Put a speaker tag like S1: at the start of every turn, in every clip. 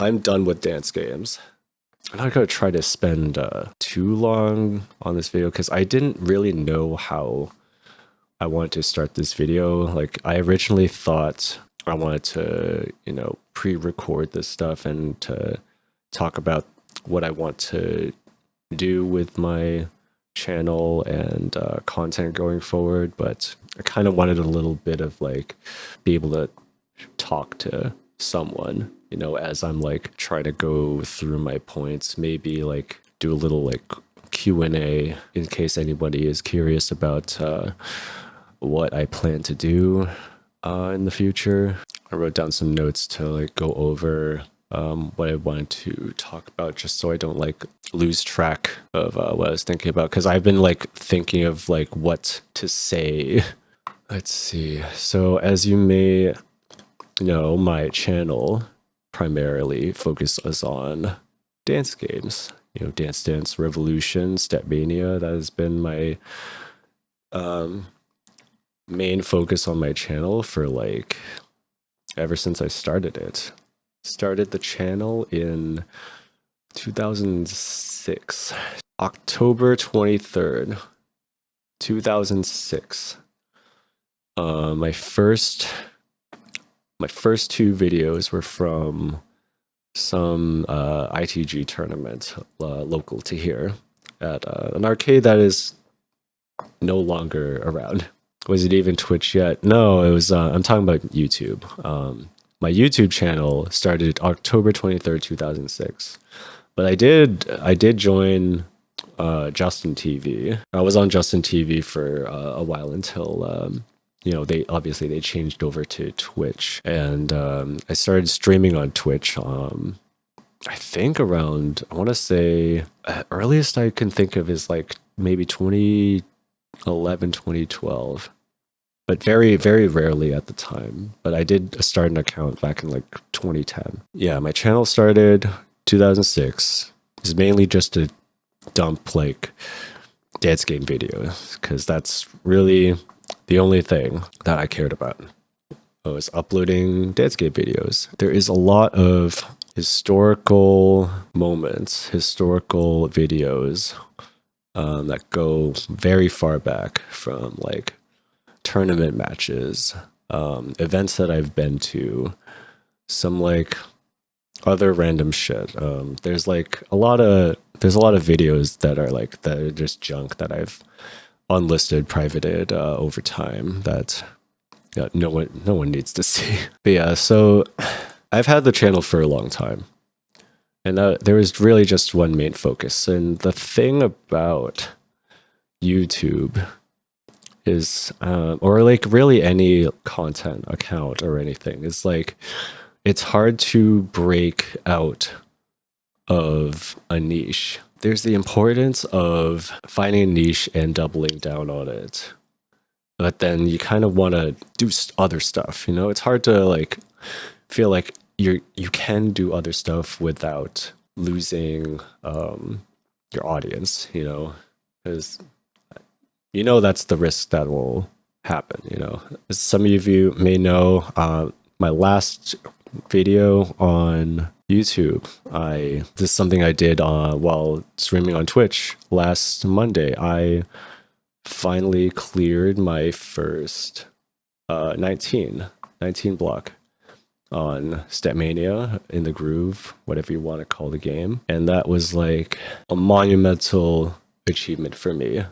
S1: I'm done with dance games. I'm not gonna try to spend too long on this video because I didn't really know how I wanted to start this video. Like, I originally thought I wanted to, pre-record this stuff and to talk about what I want to do with my channel and content going forward, but I kind of wanted a little bit of like be able to talk to someone, as I'm like trying to go through my points, maybe like do a little like Q&A in case anybody is curious about what I plan to do in the future. I wrote down some notes to like go over what I wanted to talk about, just so I don't like lose track of what I was thinking about, because I've been like thinking of like what to say. Let's see. So as you may know, my channel primarily focuses on dance games. Dance Dance Revolution, Stepmania. That has been my main focus on my channel for like ever since I started it. Started the channel in 2006, October 23rd, 2006. My first two videos were from some ITG tournament local to here at an arcade that is no longer around. Was it even Twitch yet? No, it was. I'm talking about YouTube. My YouTube channel started October 23rd, 2006. But I did join Justin TV. I was on Justin TV for a while until they changed over to Twitch, and I started streaming on Twitch. I think around, I want to say, earliest I can think of is like maybe 2011, 2012. But very, very rarely at the time. But I did start an account back in like 2010. Yeah, my channel started 2006. It's mainly just to dump like dance game videos, because that's really the only thing that I cared about. I was uploading dance game videos. There is a lot of historical moments, historical videos that go very far back, from like tournament matches, events that I've been to, some like other random shit. There's a lot of videos that are just junk that I've unlisted, privated over time that no one needs to see. But yeah, so I've had the channel for a long time, and there was really just one main focus. And the thing about YouTube is, or like really any content account or anything, is like it's hard to break out of a niche. There's the importance of finding a niche and doubling down on it, but then you kind of want to do other stuff. It's hard to like feel like you can do other stuff without losing your audience, because that's the risk that will happen. As some of you may know, my last video on YouTube, this is something I did while streaming on Twitch last Monday. I finally cleared my first 19 block on Stepmania, in the groove, whatever you want to call the game. And that was like a monumental achievement for me.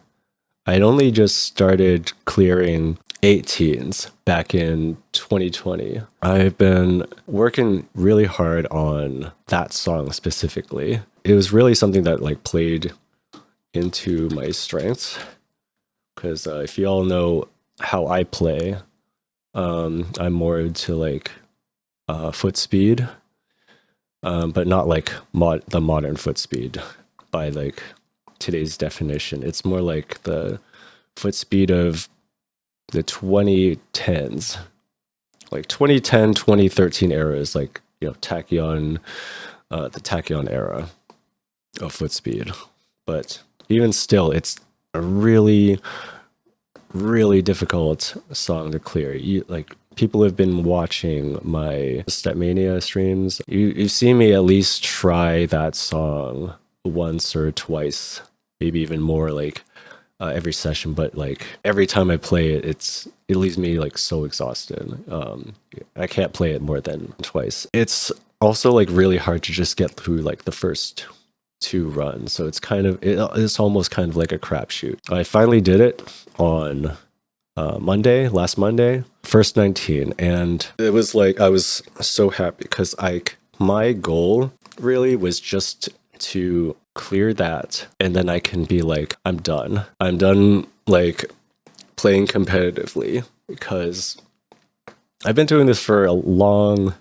S1: I'd only just started clearing 18s back in 2020. I've been working really hard on that song specifically. It was really something that like played into my strengths, because if you all know how I play, I'm more into like foot speed, but not like the modern foot speed by like today's definition. It's more like the foot speed of the 2010s, like 2010, 2013 eras, like tachyon, the tachyon era of foot speed. But even still, it's a really, really difficult song to clear. people have been watching my Stepmania streams, you've seen me at least try that song once or twice, maybe even more, like every session. But like every time I play it, it leaves me like so exhausted. I can't play it more than twice. It's also like really hard to just get through like the first two runs, so it's almost kind of like a crapshoot. I finally did it on last Monday, first 19, and it was like I was so happy because my goal really was just to clear that, and then I can be like, I'm done like playing competitively, because I've been doing this for a long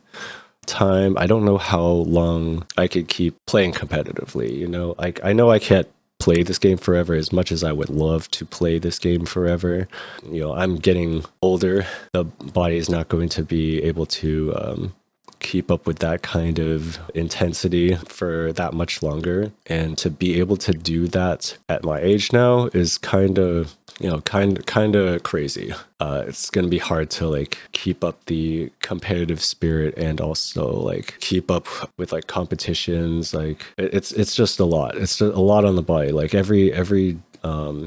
S1: time. I don't know how long I could keep playing competitively, you know. Like, I know I can't play this game forever as much as I would love to play this game forever. You know, I'm getting older. The body is not going to be able to keep up with that kind of intensity for that much longer. And to be able to do that at my age now is kind of crazy. It's gonna be hard to like keep up the competitive spirit and also like keep up with like competitions. Like it's just a lot. It's just a lot on the body. Like every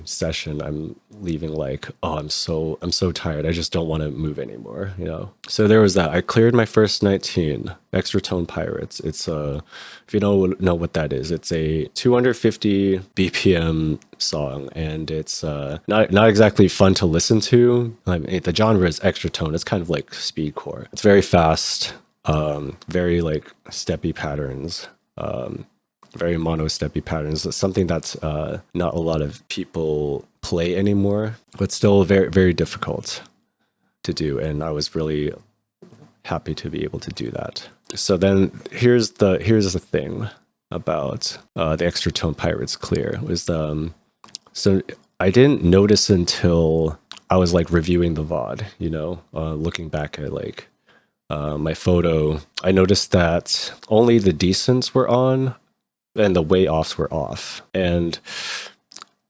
S1: session I'm leaving like, oh, I'm so tired, I just don't want to move anymore, you know. So there was that. I cleared my first 19 Extra Tone Pirates. It's if you don't know what that is, it's a 250 BPM song, and it's not exactly fun to listen to. I mean, the genre is extra tone. It's kind of like speedcore. It's very fast, very like steppy patterns, very mono steppy patterns. It's something that's not a lot of people play anymore, but still very, very difficult to do. And I was really happy to be able to do that. So then here's the thing about the Extra Tone Pirates clear was so I didn't notice until I was like reviewing the VOD, you know, looking back at like my photo. I noticed that only the decents were on and the way offs were off. And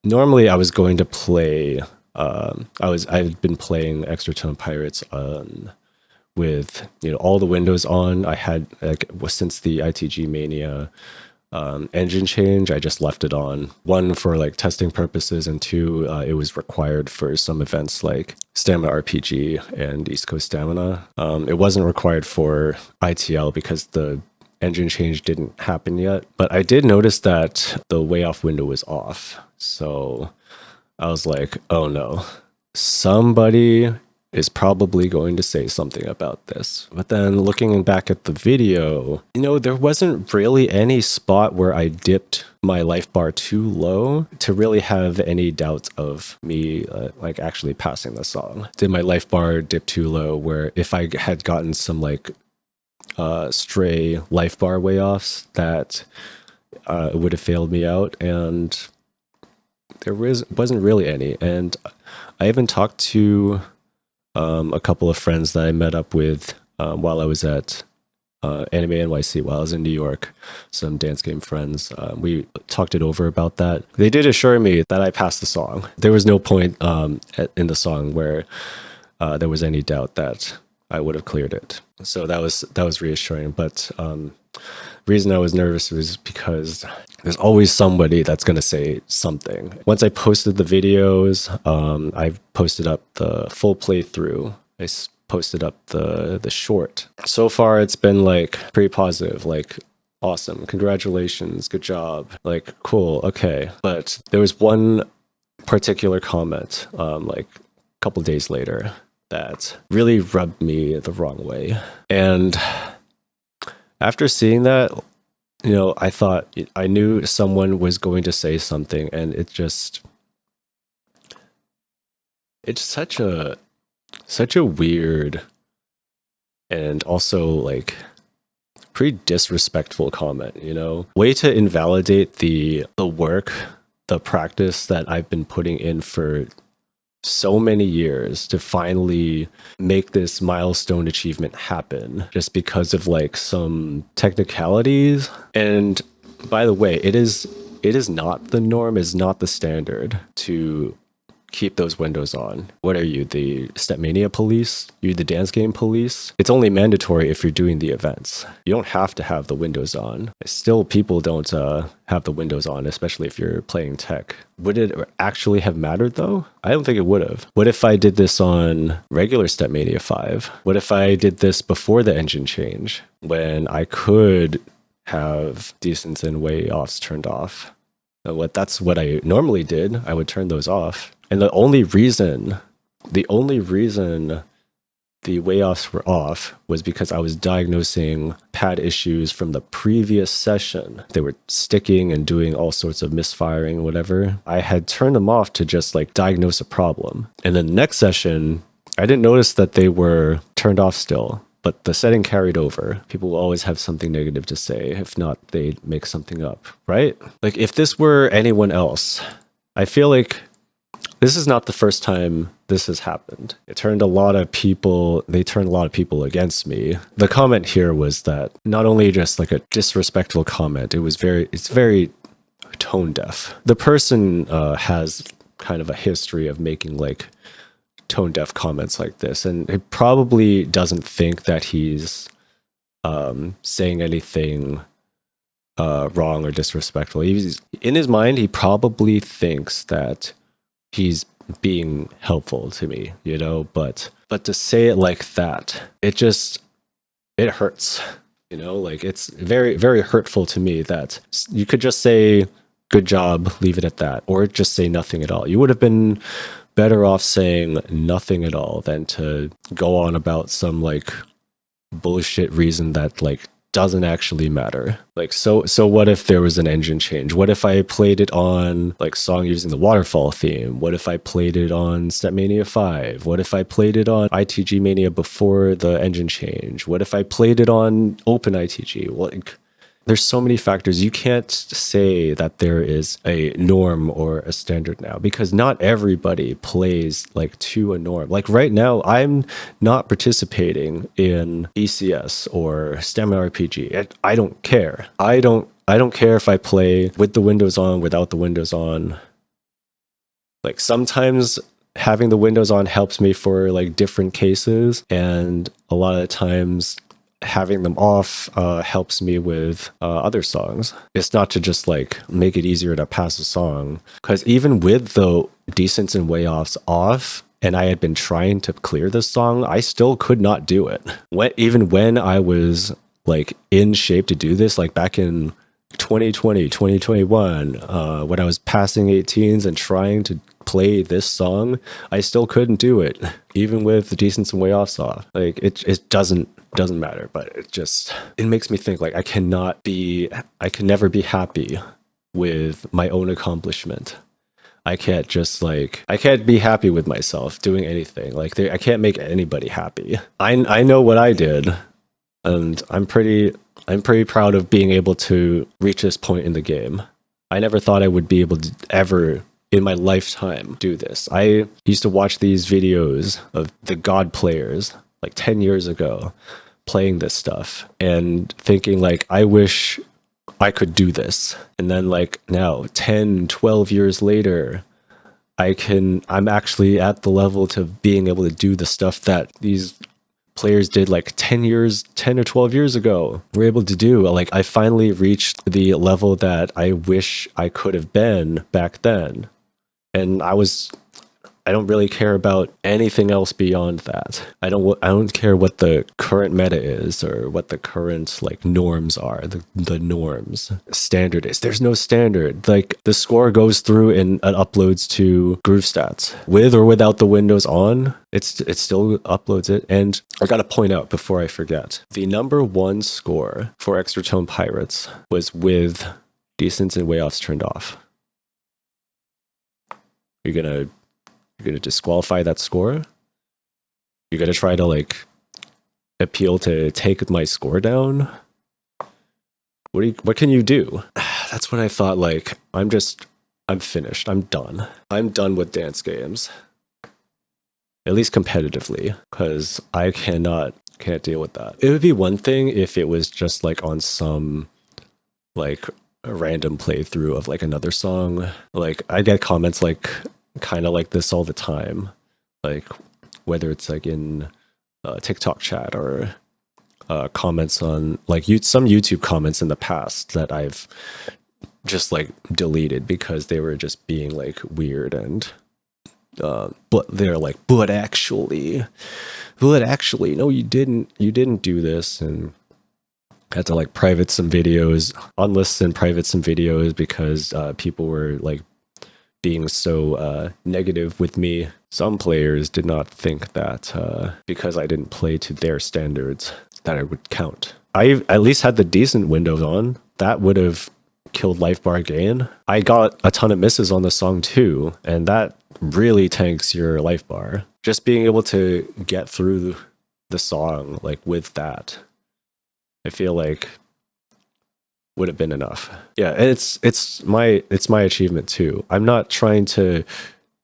S1: normally I was going to play, I've been playing Extra Tone Pirates with, you know, all the windows on. I had, like, since the ITG Mania engine change, I just left it on. One, for like testing purposes, and two, it was required for some events like Stamina RPG and East Coast Stamina. It wasn't required for ITL because the engine change didn't happen yet, but I did notice that the way off window was off. So I was like, oh no, somebody is probably going to say something about this. But then looking back at the video, you know, there wasn't really any spot where I dipped my life bar too low to really have any doubt of me like actually passing the song. Did my life bar dip too low where if I had gotten some like stray life bar way offs that it would have failed me out? And there wasn't really any. And I even talked to a couple of friends that I met up with while I was at Anime NYC, while I was in New York, some dance game friends. We talked it over about that. They did assure me that I passed the song. There was no point in the song where there was any doubt that I would have cleared it. So that was reassuring. But reason I was nervous was because there's always somebody that's going to say something. Once I posted the videos, I posted up the full playthrough. I posted up the short. So far, it's been like pretty positive, like awesome, congratulations, good job, like cool, okay. But there was one particular comment, like a couple days later, that really rubbed me the wrong way. And after seeing that, you know, I thought I knew someone was going to say something, and it's such a weird and also like pretty disrespectful comment, you know? Way to invalidate the work, the practice that I've been putting in for so many years to finally make this milestone achievement happen just because of like some technicalities. And by the way, it is not the norm, is not the standard to keep those windows on. What are you, the Stepmania police? You the dance game police? It's only mandatory if you're doing the events. You don't have to have the windows on. Still, people don't have the windows on, especially if you're playing tech. Would it actually have mattered though? I don't think it would have. What if I did this on regular Stepmania 5? What if I did this before the engine change, when I could have decents and way offs turned off? That's what I normally did. I would turn those off. And the only reason the way offs were off was because I was diagnosing pad issues from the previous session. They were sticking and doing all sorts of misfiring, whatever. I had turned them off to just like diagnose a problem. And then the next session, I didn't notice that they were turned off still, but the setting carried over. People will always have something negative to say. If not, they'd make something up, right? Like if this were anyone else, I feel like this is not the first time this has happened. They turned a lot of people against me. The comment here was that not only just like a disrespectful comment, it's very tone deaf. The person has kind of a history of making like tone deaf comments like this, and he probably doesn't think that he's saying anything wrong or disrespectful. In his mind, he probably thinks that he's being helpful to me, you know, but to say it like that, it hurts, you know, like it's very, very hurtful to me that you could just say, good job, leave it at that, or just say nothing at all. You would have been better off saying nothing at all than to go on about some like bullshit reason that like doesn't actually matter. Like, so what if there was an engine change? What if I played it on like song using the waterfall theme? What if I played it on Stepmania 5? What if I played it on ITG Mania before the engine change? What if I played it on Open ITG? Like, there's so many factors. You can't say that there is a norm or a standard now, because not everybody plays like to a norm. Like right now, I'm not participating in ECS or Stamina RPG. I don't care. I don't care if I play with the windows on, without the windows on. Like sometimes having the windows on helps me for like different cases, and a lot of times having them off helps me with other songs. It's not to just like make it easier to pass a song, because even with the decents and way offs off, and I had been trying to clear this song, I still could not do it. Even when I was like in shape to do this, like back in 2020, 2021, when I was passing 18s and trying to play this song, I still couldn't do it, even with the decents and way offs off. Like it doesn't matter, but it makes me think like I can never be happy with my own accomplishment. I can't be happy with myself doing anything. Like I can't make anybody happy. I know what I did, and I'm pretty proud of being able to reach this point in the game. I never thought I would be able to ever in my lifetime do this. I used to watch these videos of the God players like 10 years ago playing this stuff and thinking like, I wish I could do this. And then like now 10, 12 years later, I'm actually at the level to being able to do the stuff that these players did like 10 or 12 years ago were able to do. Like I finally reached the level that I wish I could have been back then. And I don't really care about anything else beyond that. I don't care what the current meta is or what the current like norms are. The norms standard is. There's no standard. Like the score goes through and it uploads to Groove Stats with or without the windows on. It still uploads it. And I gotta point out before I forget, the #1 score for Extra Tone Pirates was with decents and way offs turned off. You're gonna disqualify that score? You're gonna try to like appeal to take my score down? What can you do? That's when I thought like I'm finished. I'm done. I'm done with dance games. At least competitively, because I can't deal with that. It would be one thing if it was just like on some like a random playthrough of like another song. Like I get comments like kind of like this all the time, like whether it's like in TikTok chat or comments on like some YouTube comments in the past that I've just like deleted because they were just being like weird and but they're like, but actually, no, you didn't do this, and had to like private some videos, unlist and private some videos because people were like being so negative with me. Some players did not think that because I didn't play to their standards that I would count. I at least had the decent windows on. That would have killed life bar gain. I got a ton of misses on the song too, and that really tanks your life bar. Just being able to get through the song like with that, I feel like would have been enough. Yeah, and it's my achievement too. I'm not trying to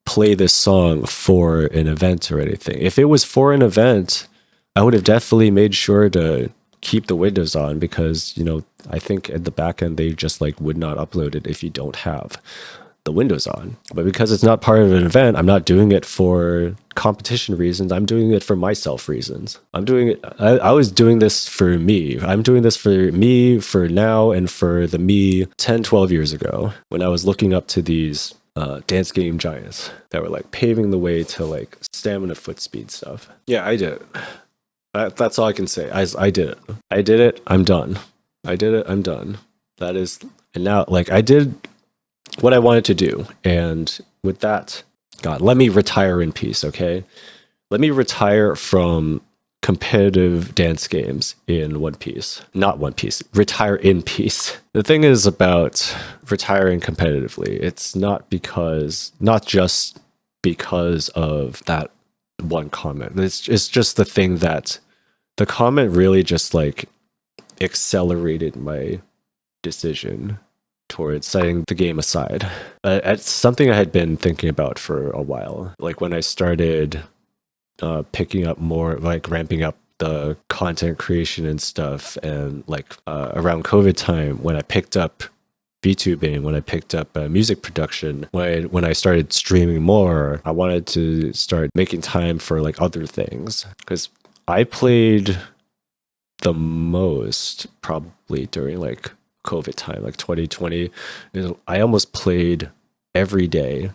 S1: play this song for an event or anything. If it was for an event, I would have definitely made sure to keep the windows on because, you know, I think at the back end they just like would not upload it if you don't have the windows on. But because it's not part of an event, I'm not doing it for competition reasons. I'm doing it for myself reasons. I'm doing it. I was doing this for me. I'm doing this for me for now and for the me 10, 12 years ago when I was looking up to these dance game giants that were like paving the way to like stamina foot speed stuff. Yeah, I did it. That's all I can say. I did it. I did it. I'm done. I did it. I'm done. That is, and now like I did what I wanted to do. And with that, God, let me retire in peace, okay? Let me retire from competitive dance games in One Piece. Not One Piece. Retire in peace. The thing is about retiring competitively, it's not just because of that one comment. It's just the thing that the comment really just like accelerated my decision towards setting the game aside. It's something I had been thinking about for a while. Like when I started picking up more, like ramping up the content creation and stuff, and like around COVID time when I picked up VTubing, when I picked up music production, when I started streaming more, I wanted to start making time for like other things because I played the most probably during like COVID time, like 2020. I almost played every day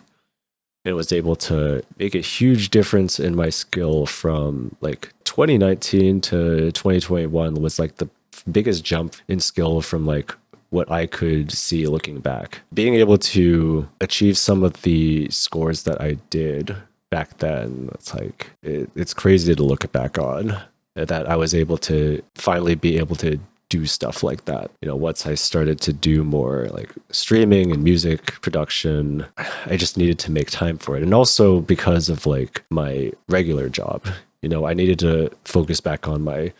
S1: and was able to make a huge difference in my skill from like 2019 to 2021 was like the biggest jump in skill from like what I could see looking back. Being able to achieve some of the scores that I did back then, it's like, it's crazy to look back on that I was able to finally be able to do stuff like that. You know, once I started to do more like streaming and music production, I just needed to make time for it. And also because of like my regular job, you know, I needed to focus back on my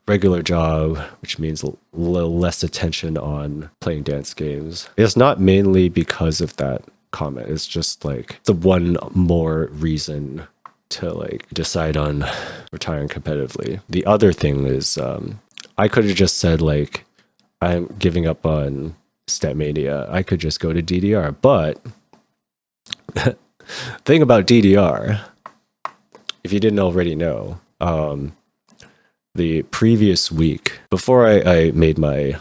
S1: regular job, which means a little less attention on playing dance games. It's not mainly because of that comment. It's just like the one more reason to like decide on retiring competitively. The other thing is I could have just said like I'm giving up on Statmania. I could just go to DDR. But thing about DDR, if you didn't already know, the previous week, before I made my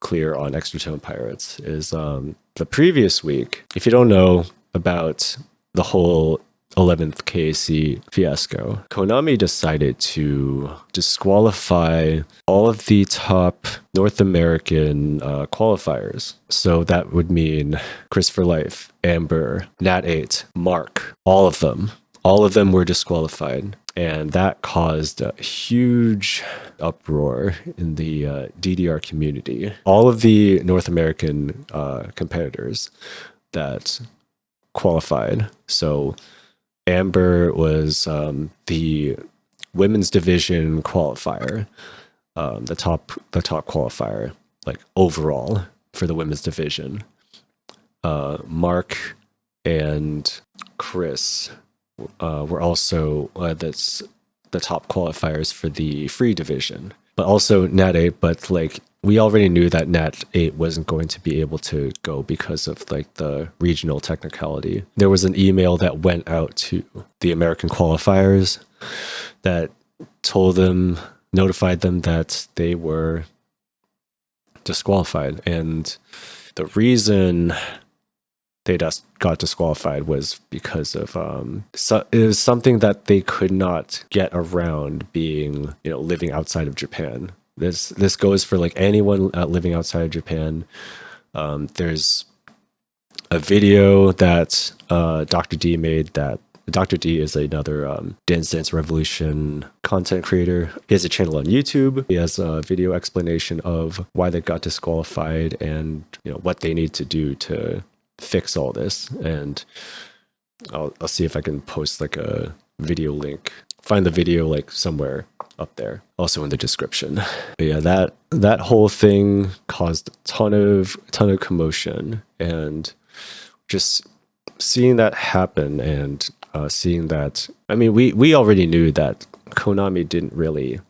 S1: clear on Extra Tone Pirates, is the previous week, if you don't know about the whole 11th KC fiasco, Konami decided to disqualify all of the top North American qualifiers. So that would mean Christopher Life, Amber, Nat8, Mark, all of them. All of them were disqualified. And that caused a huge uproar in the DDR community. All of the North American competitors that qualified. So Amber was the women's division qualifier, the top qualifier, like overall for the women's division. Mark and Chris were also that's the top qualifiers for the free division, but also Nade. But like we already knew that Nat 8 wasn't going to be able to go because of like the regional technicality. There was an email that went out to the American qualifiers that notified them that they were disqualified. And the reason they just got disqualified was because of it was something that they could not get around, being, you know, living outside of Japan. This goes for like anyone living outside of Japan. There's a video that Dr. D made. That Dr. D is another Dance Dance Revolution content creator. He has a channel on YouTube. He has a video explanation of why they got disqualified and, you know, what they need to do to fix all this. And I'll see if I can post like a video link. Find the video like somewhere up there, also in the description. But yeah, that whole thing caused a ton of commotion, and just seeing that happen and seeing that, I mean, we already knew that Konami didn't really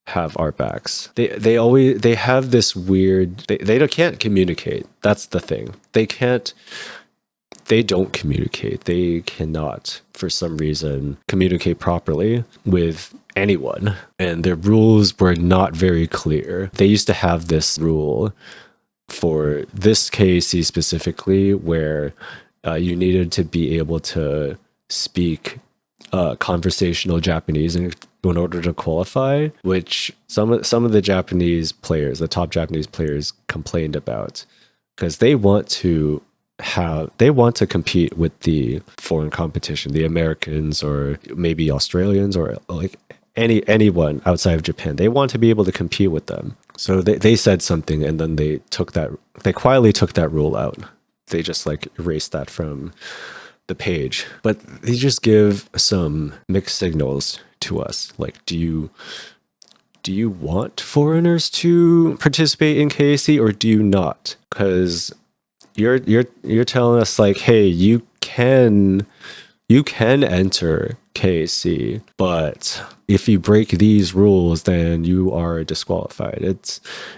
S1: have our backs. They have this weird, they can't communicate. That's the thing. They don't communicate. They cannot, for some reason, communicate properly with anyone. And their rules were not very clear. They used to have this rule for this KAC specifically, where you needed to be able to speak conversational Japanese in order to qualify, which some of the Japanese players, the top Japanese players, complained about, because they want to compete with the foreign competition, the Americans or maybe Australians or like anyone outside of Japan. They want to be able to compete with them. So they said something, and then they quietly took that rule out. They just like erased that from the page. But they just give some mixed signals to us. Like, do you want foreigners to participate in KAC or do you not? Because you're telling us like, hey, you can enter KAC, but if you break these rules, then you are disqualified.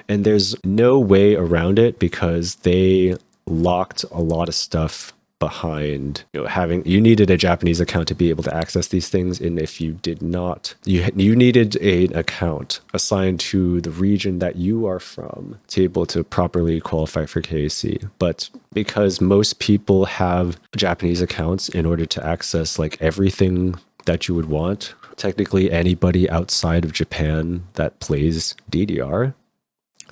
S1: And there's no way around it, because they locked a lot of stuff behind, you know, you needed a Japanese account to be able to access these things, and if you did not, you needed an account assigned to the region that you are from to be able to properly qualify for KAC. But because most people have Japanese accounts in order to access like everything that you would want, technically anybody outside of Japan that plays DDR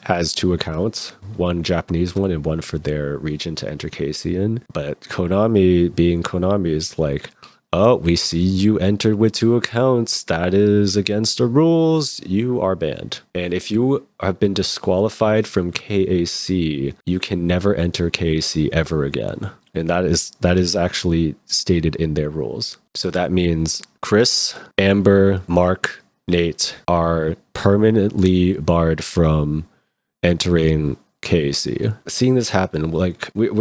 S1: has two accounts, one Japanese one and one for their region to enter KAC in. But Konami, being Konami, is like, oh, we see you entered with two accounts. That is against the rules. You are banned. And if you have been disqualified from KAC, you can never enter KAC ever again. And that is actually stated in their rules. So that means Chris, Amber, Mark, Nate are permanently barred from entering KAC. Seeing this happen, like we have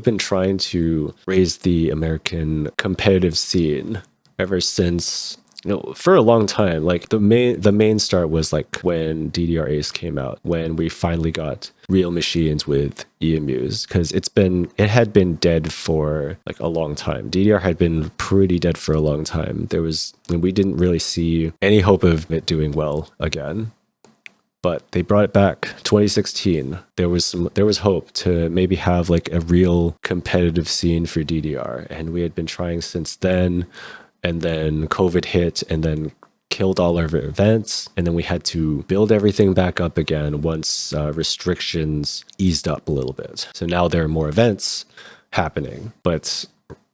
S1: been trying to raise the American competitive scene ever since, you know, for a long time. Like the main start was like when DDR Ace came out, when we finally got real machines with EMUs, because it had been dead for like a long time. DDR had been pretty dead for a long time. We didn't really see any hope of it doing well again. But they brought it back 2016. There was hope to maybe have like a real competitive scene for DDR, and we had been trying since then. And then COVID hit and then killed all our events, and then we had to build everything back up again once restrictions eased up a little bit. So now there are more events happening, but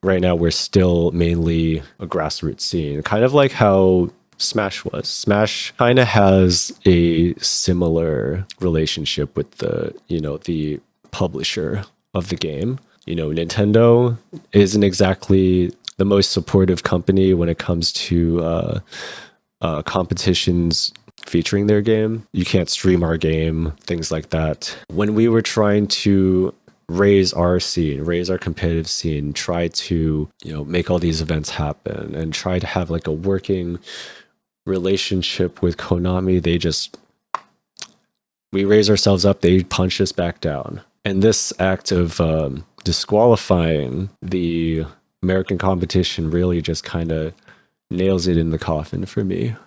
S1: right now we're still mainly a grassroots scene, kind of like how Smash was. Smash kind of has a similar relationship with the publisher of the game. You know, Nintendo isn't exactly the most supportive company when it comes to competitions featuring their game. You can't stream our game, things like that. When we were trying to raise our competitive scene, try to, you know, make all these events happen and try to have like a working relationship with Konami, they just We raise ourselves up, they punch us back down. And this act of disqualifying the American competition really just kind of nails it in the coffin for me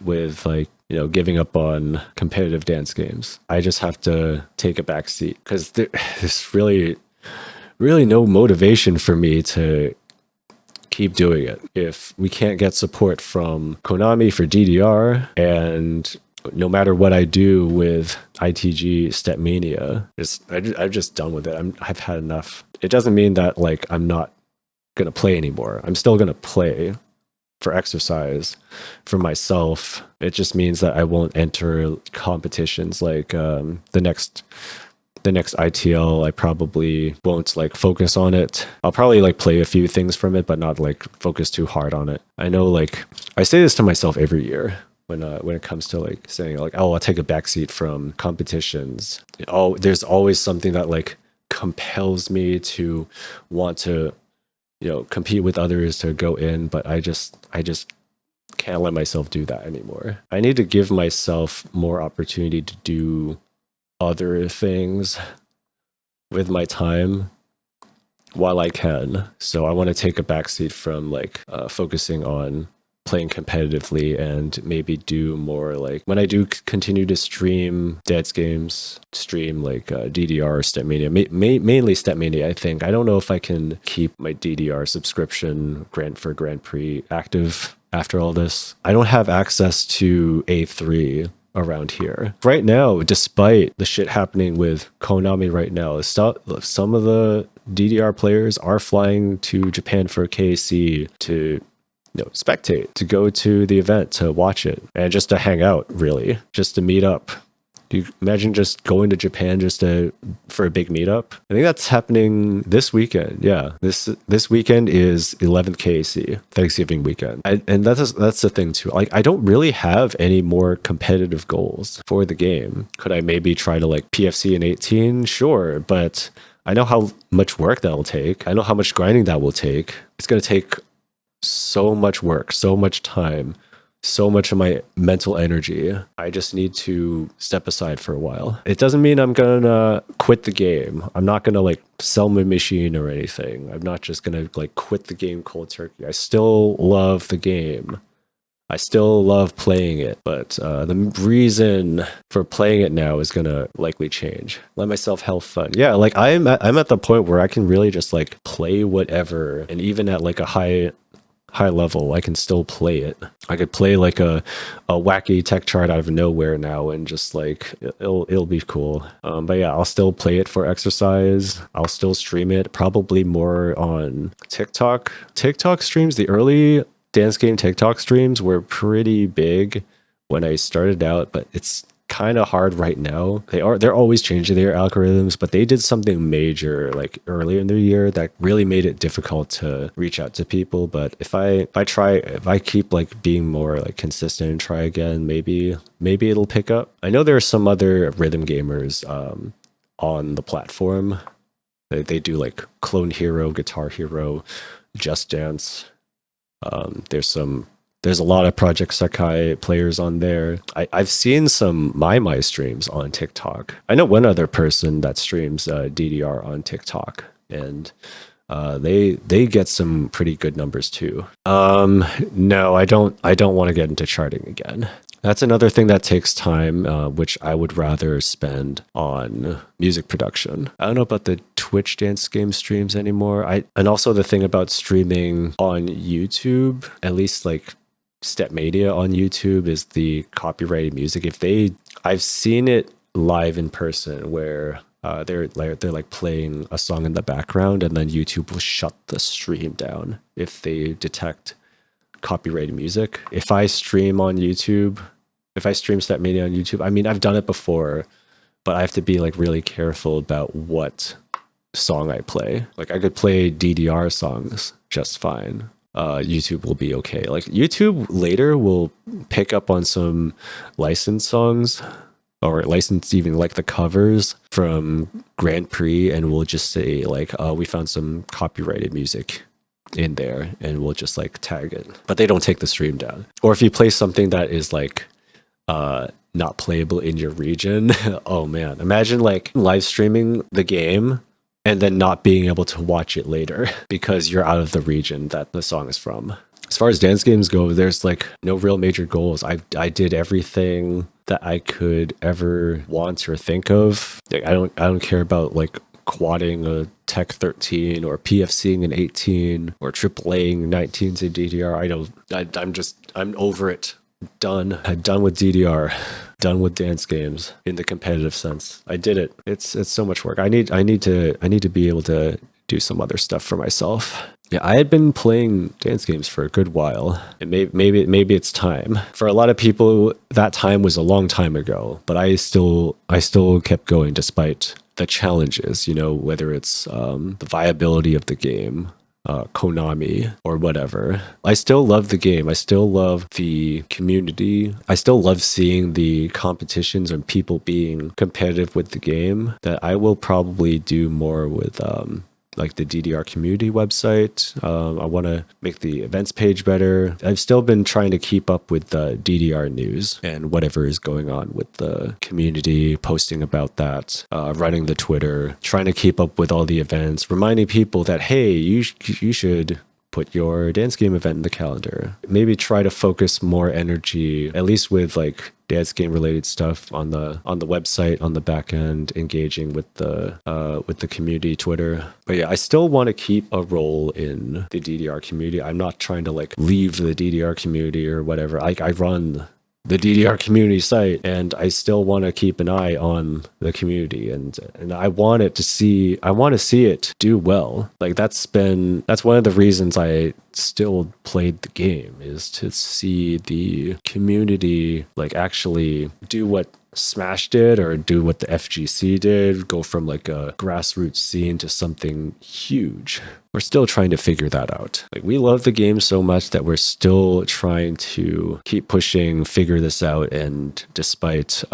S1: with like, you know, giving up on competitive dance games. I just have to take a back seat because there's really no motivation for me to keep doing it. If we can't get support from Konami for DDR, and no matter what I do with ITG Stepmania, I'm just done with it. I've had enough. It doesn't mean that like I'm not gonna play anymore. I'm still gonna play for exercise, for myself. It just means that I won't enter competitions like the next ITL. I probably won't like focus on it. I'll probably like play a few things from it, but not like focus too hard on it. I know, like I say this to myself every year when it comes to like saying like, oh, I'll take a backseat from competitions. Oh, there's always something that like compels me to want to, you know, compete with others to go in, but I just can't let myself do that anymore. I need to give myself more opportunity to do other things with my time while I can. So I want to take a backseat from like focusing on playing competitively and maybe do more like when I do continue to stream dance games, stream like DDR, Stepmania, mainly Stepmania. I think I don't know if I can keep my DDR subscription Grand Prix active after all this. I don't have access to A3 around here right now, despite the shit happening with Konami right now. Some of the DDR players are flying to Japan for KC to, you know, spectate, to go to the event, to watch it, and just to hang out, really, just to meet up. You imagine just going to Japan just for a big meetup? I think that's happening this weekend. Yeah, this weekend is 11th KC, Thanksgiving weekend. And that's the thing too. Like, I don't really have any more competitive goals for the game. Could I maybe try to like PFC in 18? Sure, but I know how much work that'll take. I know how much grinding that will take. It's going to take so much work, so much time, so much of my mental energy. I just need to step aside for a while. It doesn't mean I'm gonna quit the game. I'm not gonna like sell my machine or anything. I'm not just gonna like quit the game cold turkey. I still love the game. I still love playing it, but the reason for playing it now is gonna likely change. Let myself have fun. Yeah, like I'm at the point where I can really just like play whatever, and even at like a high level, I can still play it. I could play like a wacky tech chart out of nowhere now, and just like it'll be cool. But yeah, I'll still play it for exercise. I'll still stream it, probably more on TikTok. TikTok streams, the early dance game TikTok streams were pretty big when I started out, but it's kind of hard right now. They're always changing their algorithms, but they did something major like earlier in the year that really made it difficult to reach out to people. But if I keep like being more like consistent and try again, maybe it'll pick up. I know there are some other rhythm gamers on the platform. They do like Clone Hero, Guitar Hero, Just Dance. There's a lot of Project Sakai players on there. I've seen some My streams on TikTok. I know one other person that streams DDR on TikTok, and they get some pretty good numbers too. No, I don't want to get into charting again. That's another thing that takes time, which I would rather spend on music production. I don't know about the Twitch dance game streams anymore. And also the thing about streaming on YouTube, at least like Stepmania on YouTube, is the copyrighted music. I've seen it live in person where they're like playing a song in the background, and then YouTube will shut the stream down if they detect copyrighted music. If I stream Stepmania on YouTube, I mean, I've done it before, but I have to be like really careful about what song I play. Like I could play DDR songs just fine. YouTube will be okay. Like YouTube later will pick up on some licensed songs, or licensed even like the covers from Grand Prix, and we'll just say like, we found some copyrighted music in there, and we'll just like tag it. But they don't take the stream down. Or if you play something that is like not playable in your region. Oh man, imagine like live streaming the game and then not being able to watch it later because you're out of the region that the song is from. As far as dance games go, there's like no real major goals. I did everything that I could ever want or think of. Like, I don't care about like quadding a Tech 13 or PFCing an 18 or AAAing 19s in DDR. I'm over it. Done. I'm done with DDR. Done with dance games in the competitive sense. I did it. It's so much work. I need to be able to do some other stuff for myself. Yeah, I had been playing dance games for a good while. And maybe it's time. For a lot of people, that time was a long time ago, but I still kept going despite the challenges, you know, whether it's the viability of the game, Konami or whatever. I still love the game. I still love the community. I still love seeing the competitions and people being competitive with the game. That I will probably do more with like the DDR community website. I want to make the events page better. I've still been trying to keep up with the DDR news and whatever is going on with the community, posting about that, running the Twitter, trying to keep up with all the events, reminding people that, hey, you should put your dance game event in the calendar. Maybe try to focus more energy, at least with like dance game related stuff on the website, on the back end, engaging with the community Twitter. But yeah, I still want to keep a role in the DDR community. I'm not trying to like leave the DDR community or whatever. I run the DDR community site, and I still want to keep an eye on the community, and I want to see it do well. Like that's one of the reasons I still played the game, is to see the community like actually do what Smash did or do what the FGC did, go from like a grassroots scene to something huge. We're still trying to figure that out. Like, we love the game so much that we're still trying to keep pushing, figure this out, and despite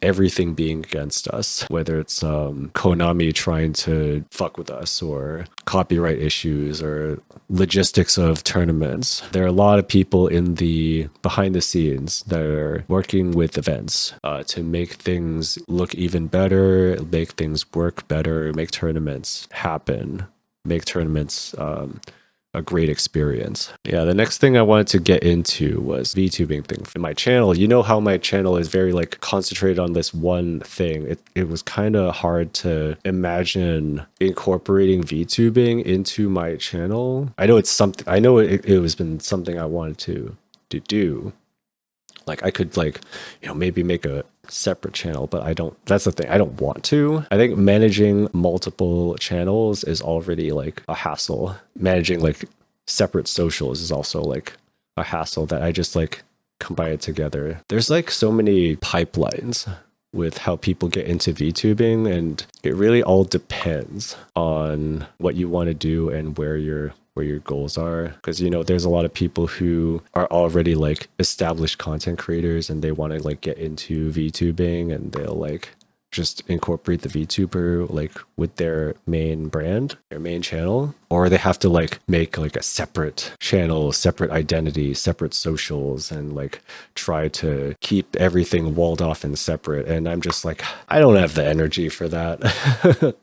S1: everything being against us, whether it's Konami trying to fuck with us or copyright issues or logistics of tournaments, there are a lot of people in the behind the scenes that are working with events to make things look even better, make things work better, make tournaments happen, make tournaments a great experience. Yeah, the next thing I wanted to get into was VTubing thing. In my channel, you know how my channel is very like concentrated on this one thing. It was kind of hard to imagine incorporating VTubing into my channel. I know it's something, I know it was been something I wanted to do. Like I could like, you know, maybe make a separate channel, but I don't, that's the thing, I don't want to. I think managing multiple channels is already like a hassle. Managing like separate socials is also like a hassle that I just like combine it together. There's like so many pipelines with how people get into VTubing, and it really all depends on what you want to do and where your goals are. Because, you know, there's a lot of people who are already like established content creators and they want to like get into VTubing, and they'll like just incorporate the VTuber like with their main brand, their main channel, or they have to like make like a separate channel, separate identity, separate socials, and like try to keep everything walled off and separate. And I'm just like, I don't have the energy for that.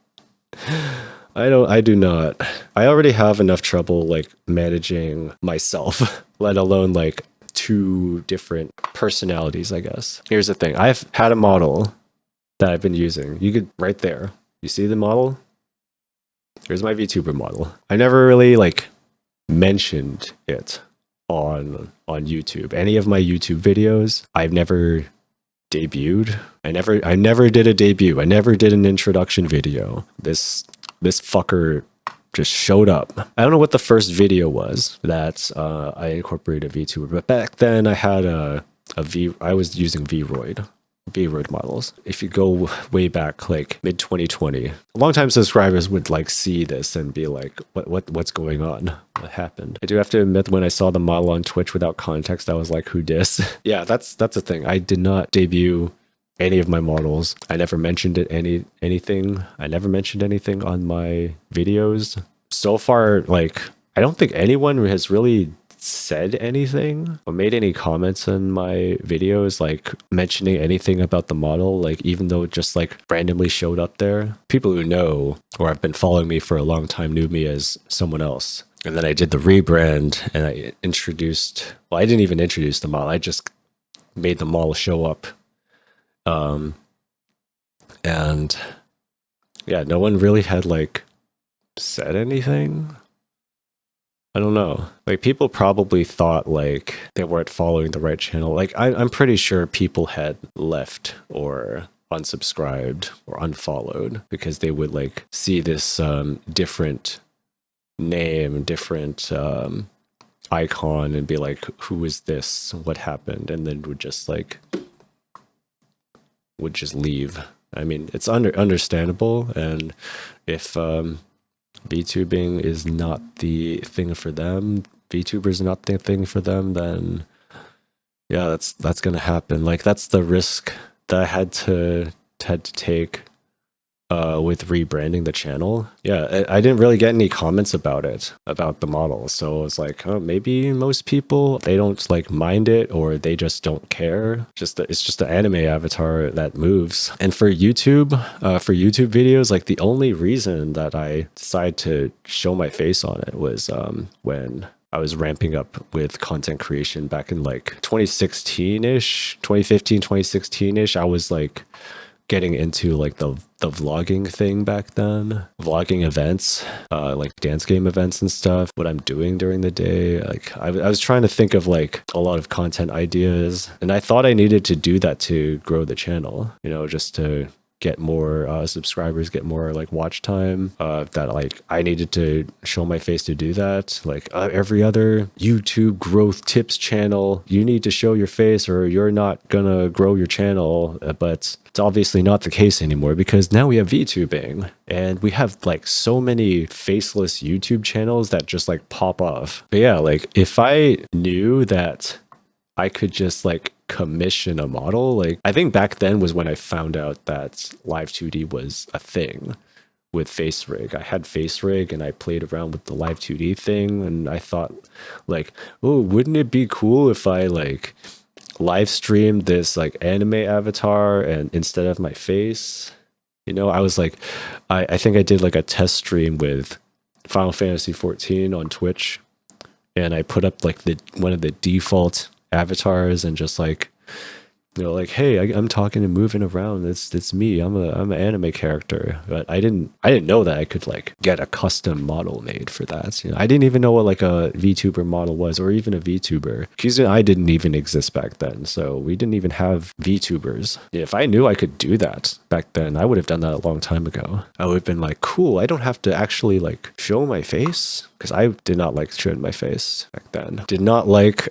S1: I do not. I already have enough trouble like managing myself, let alone like two different personalities, I guess. Here's the thing. I've had a model that I've been using. You could, right there. You see the model? Here's my VTuber model. I never really like mentioned it on YouTube. Any of my YouTube videos, I've never debuted. I never did a debut. I never did an introduction video. This fucker just showed up. I don't know what the first video was that I incorporated a VTuber, but back then I had I was using VRoid models. If you go way back, like mid 2020, longtime subscribers would like see this and be like, what's going on? What happened? I do have to admit, when I saw the model on Twitch without context, I was like, who dis? Yeah, that's the thing. I did not debut any of my models. I never mentioned it anything. I never mentioned anything on my videos. So far, like, I don't think anyone has really said anything or made any comments on my videos, like mentioning anything about the model, like even though it just like randomly showed up there. People who know or have been following me for a long time knew me as someone else. And then I did the rebrand and I introduced, well, I didn't even introduce the model. I just made the model show up. And yeah, no one really had like said anything. I don't know. Like people probably thought like they weren't following the right channel. Like I'm pretty sure people had left or unsubscribed or unfollowed because they would like see this different name, different icon and be like, who is this? What happened? And then would just leave. I mean, it's understandable, and if VTubing is not the thing for them, VTubers are not the thing for them, then yeah, that's gonna happen. Like that's the risk that I had to take with rebranding the channel. Yeah, I didn't really get any comments about it, about the model. So it's like, oh, maybe most people, they don't like mind it or they just don't care. It's just an anime avatar that moves. And for YouTube videos, like the only reason that I decided to show my face on it was when I was ramping up with content creation back in like 2016-ish, 2015, 2016-ish. I was like getting into like the vlogging thing back then, vlogging events, like dance game events and stuff, what I'm doing during the day. Like I was trying to think of like a lot of content ideas, and I thought I needed to do that to grow the channel, you know, just to get more subscribers, get more like watch time, that like I needed to show my face to do that. Like every other YouTube growth tips channel, you need to show your face or you're not gonna grow your channel. But it's obviously not the case anymore because now we have VTubing and we have like so many faceless YouTube channels that just like pop off. But yeah, like if I knew that I could just like commission a model, like I think back then was when I found out that Live 2D was a thing with face rig. I had face rig and I played around with the Live 2D thing, and I thought like, oh, wouldn't it be cool if I like live streamed this like anime avatar and instead of my face, you know? I was like, I think I did like a test stream with Final Fantasy 14 on Twitch, and I put up like one of the default avatars and just like, you know, like, hey, I'm talking and moving around. It's me. I'm an anime character. But I didn't know that I could like get a custom model made for that. You know, I didn't even know what like a VTuber model was, or even a VTuber. Because I didn't even exist back then, so we didn't even have VTubers. Yeah, if I knew I could do that back then, I would have done that a long time ago. I would have been like, cool. I don't have to actually like show my face, because I did not like showing my face back then. Did not like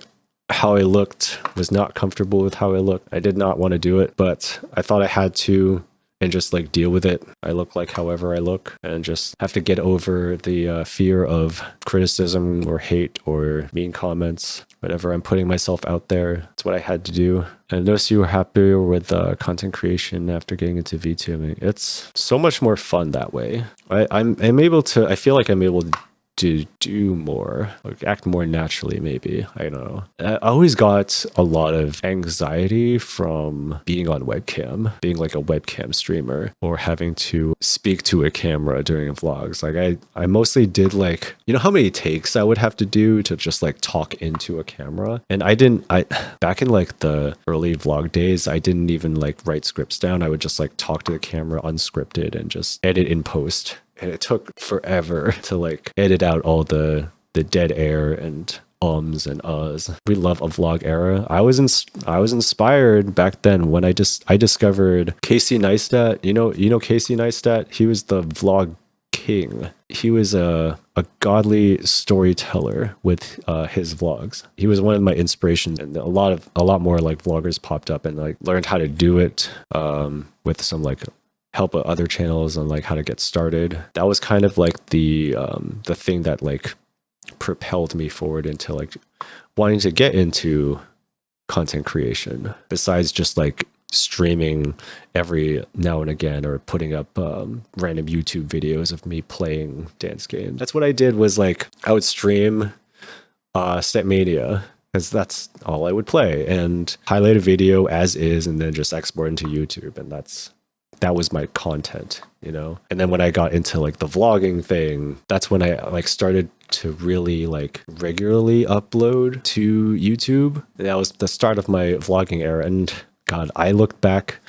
S1: how I looked, was not comfortable with how I looked. I did not want to do it, but I thought I had to and just like deal with it. I look like however I look and just have to get over the fear of criticism or hate or mean comments, whatever. I'm putting myself out there. It's what I had to do. And those of you who are happier with content creation after getting into VTubing, it's so much more fun that way. I'm able to, I feel like I'm able to do more, like act more naturally, maybe. I don't know. I always got a lot of anxiety from being on webcam, being like a webcam streamer, or having to speak to a camera during vlogs. Like I mostly did like, you know how many takes I would have to do to just like talk into a camera? And I back in like the early vlog days, I didn't even like write scripts down. I would just like talk to the camera unscripted and just edit in post. And it took forever to like edit out all the dead air and ums and uhs. We love a vlog era. I was inspired back then when I discovered Casey Neistat. You know Casey Neistat? He was the vlog king. He was a godly storyteller with his vlogs. He was one of my inspirations, and a lot more like vloggers popped up and like learned how to do it with some like help other channels on like how to get started. That was kind of like the thing that like propelled me forward into like wanting to get into content creation, besides just like streaming every now and again or putting up random YouTube videos of me playing dance games. That's what I did, was like I would stream Stepmania, because that's all I would play, and highlight a video as is, and then just export into YouTube, and that was my content, you know. And then when I got into like the vlogging thing, that's when I like started to really like regularly upload to YouTube. That was the start of my vlogging era, and God, I looked back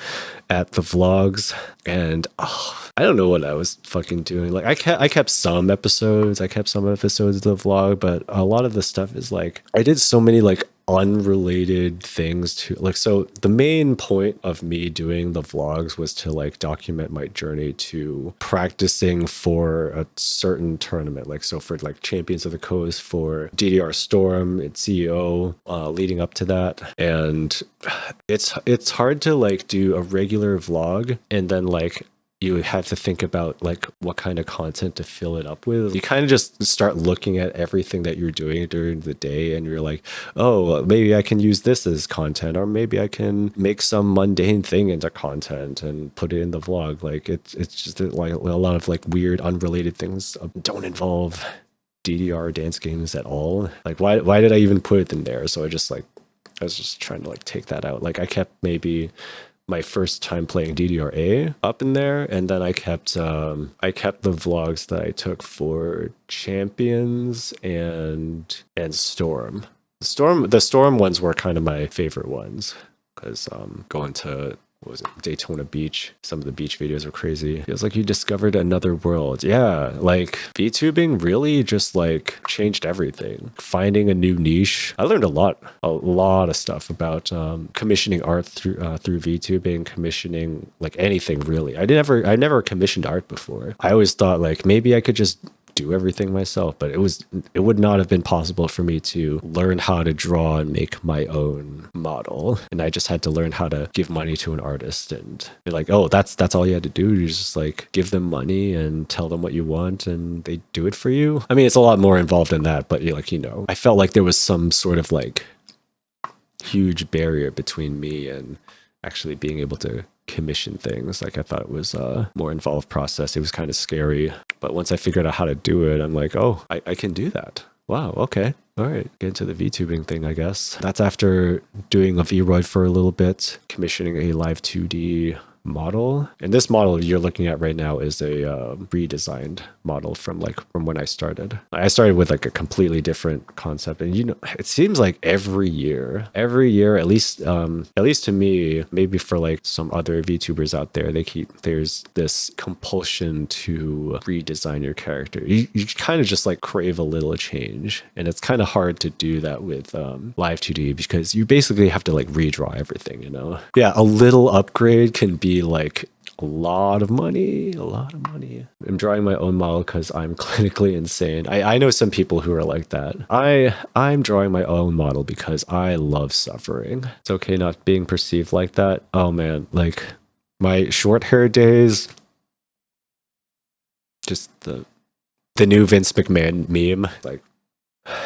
S1: at the vlogs and I don't know what I was fucking doing. Like I kept some episodes, of the vlog, but a lot of the stuff is like I did so many like unrelated things to like, so the main point of me doing the vlogs was to like document my journey to practicing for a certain tournament, like so for like Champions of the Coast, for DDR Storm, its CEO, leading up to that. And it's hard to like do a regular vlog and then like you have to think about like what kind of content to fill it up with. You kind of just start looking at everything that you're doing during the day and you're like, oh, maybe I can use this as content, or maybe I can make some mundane thing into content and put it in the vlog. Like it's just like a lot of like weird unrelated things don't involve DDR dance games at all. Like why did I even put it in there? So I was just trying to like take that out. Like I kept maybe my first time playing DDRA up in there, and then I kept the vlogs that I took for Champions and Storm. The Storm ones were kind of my favorite ones because going to what was it, Daytona Beach. Some of the beach videos are crazy. Feels like you discovered another world. Yeah, like VTubing really just like changed everything. Finding a new niche. I learned a lot of stuff about commissioning art through VTubing, commissioning like anything really. I never commissioned art before. I always thought like maybe I could just do everything myself, but it would not have been possible for me to learn how to draw and make my own model. And I just had to learn how to give money to an artist and be like, oh, that's all you had to do. You just like give them money and tell them what you want and they do it for you. I mean, it's a lot more involved than that, but I felt like there was some sort of like huge barrier between me and actually being able to commission things. Like I thought it was a more involved process. It was kind of scary. But once I figured out how to do it, I'm like, oh, I can do that. Wow, okay. All right, get into the VTubing thing, I guess. That's after doing a VRoid for a little bit, commissioning a live 2D model. And this model you're looking at right now is a redesigned model from when I started. I started with like a completely different concept, and it seems like every year, at least to me, maybe for like some other VTubers out there, there's this compulsion to redesign your character. You kind of just like crave a little change, and it's kind of hard to do that with live 2D because you basically have to like redraw everything, Yeah, a little upgrade can be like a lot of money. I'm drawing my own model because I'm clinically insane. I know some people who are like that. I'm drawing my own model because I love suffering. It's okay not being perceived like that. Oh man, like my short hair days, just the new Vince McMahon meme, like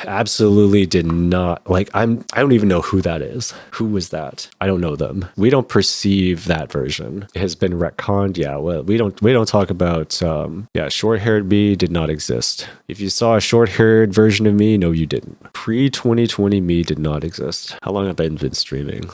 S1: absolutely did not like. I don't even know who that is. Who was that? I don't know them. We don't perceive that version. It has been retconned. Yeah, well, we don't talk about short-haired me did not exist. If you saw a short-haired version of me, no you didn't. Pre-2020 me did not exist. How long have I been streaming?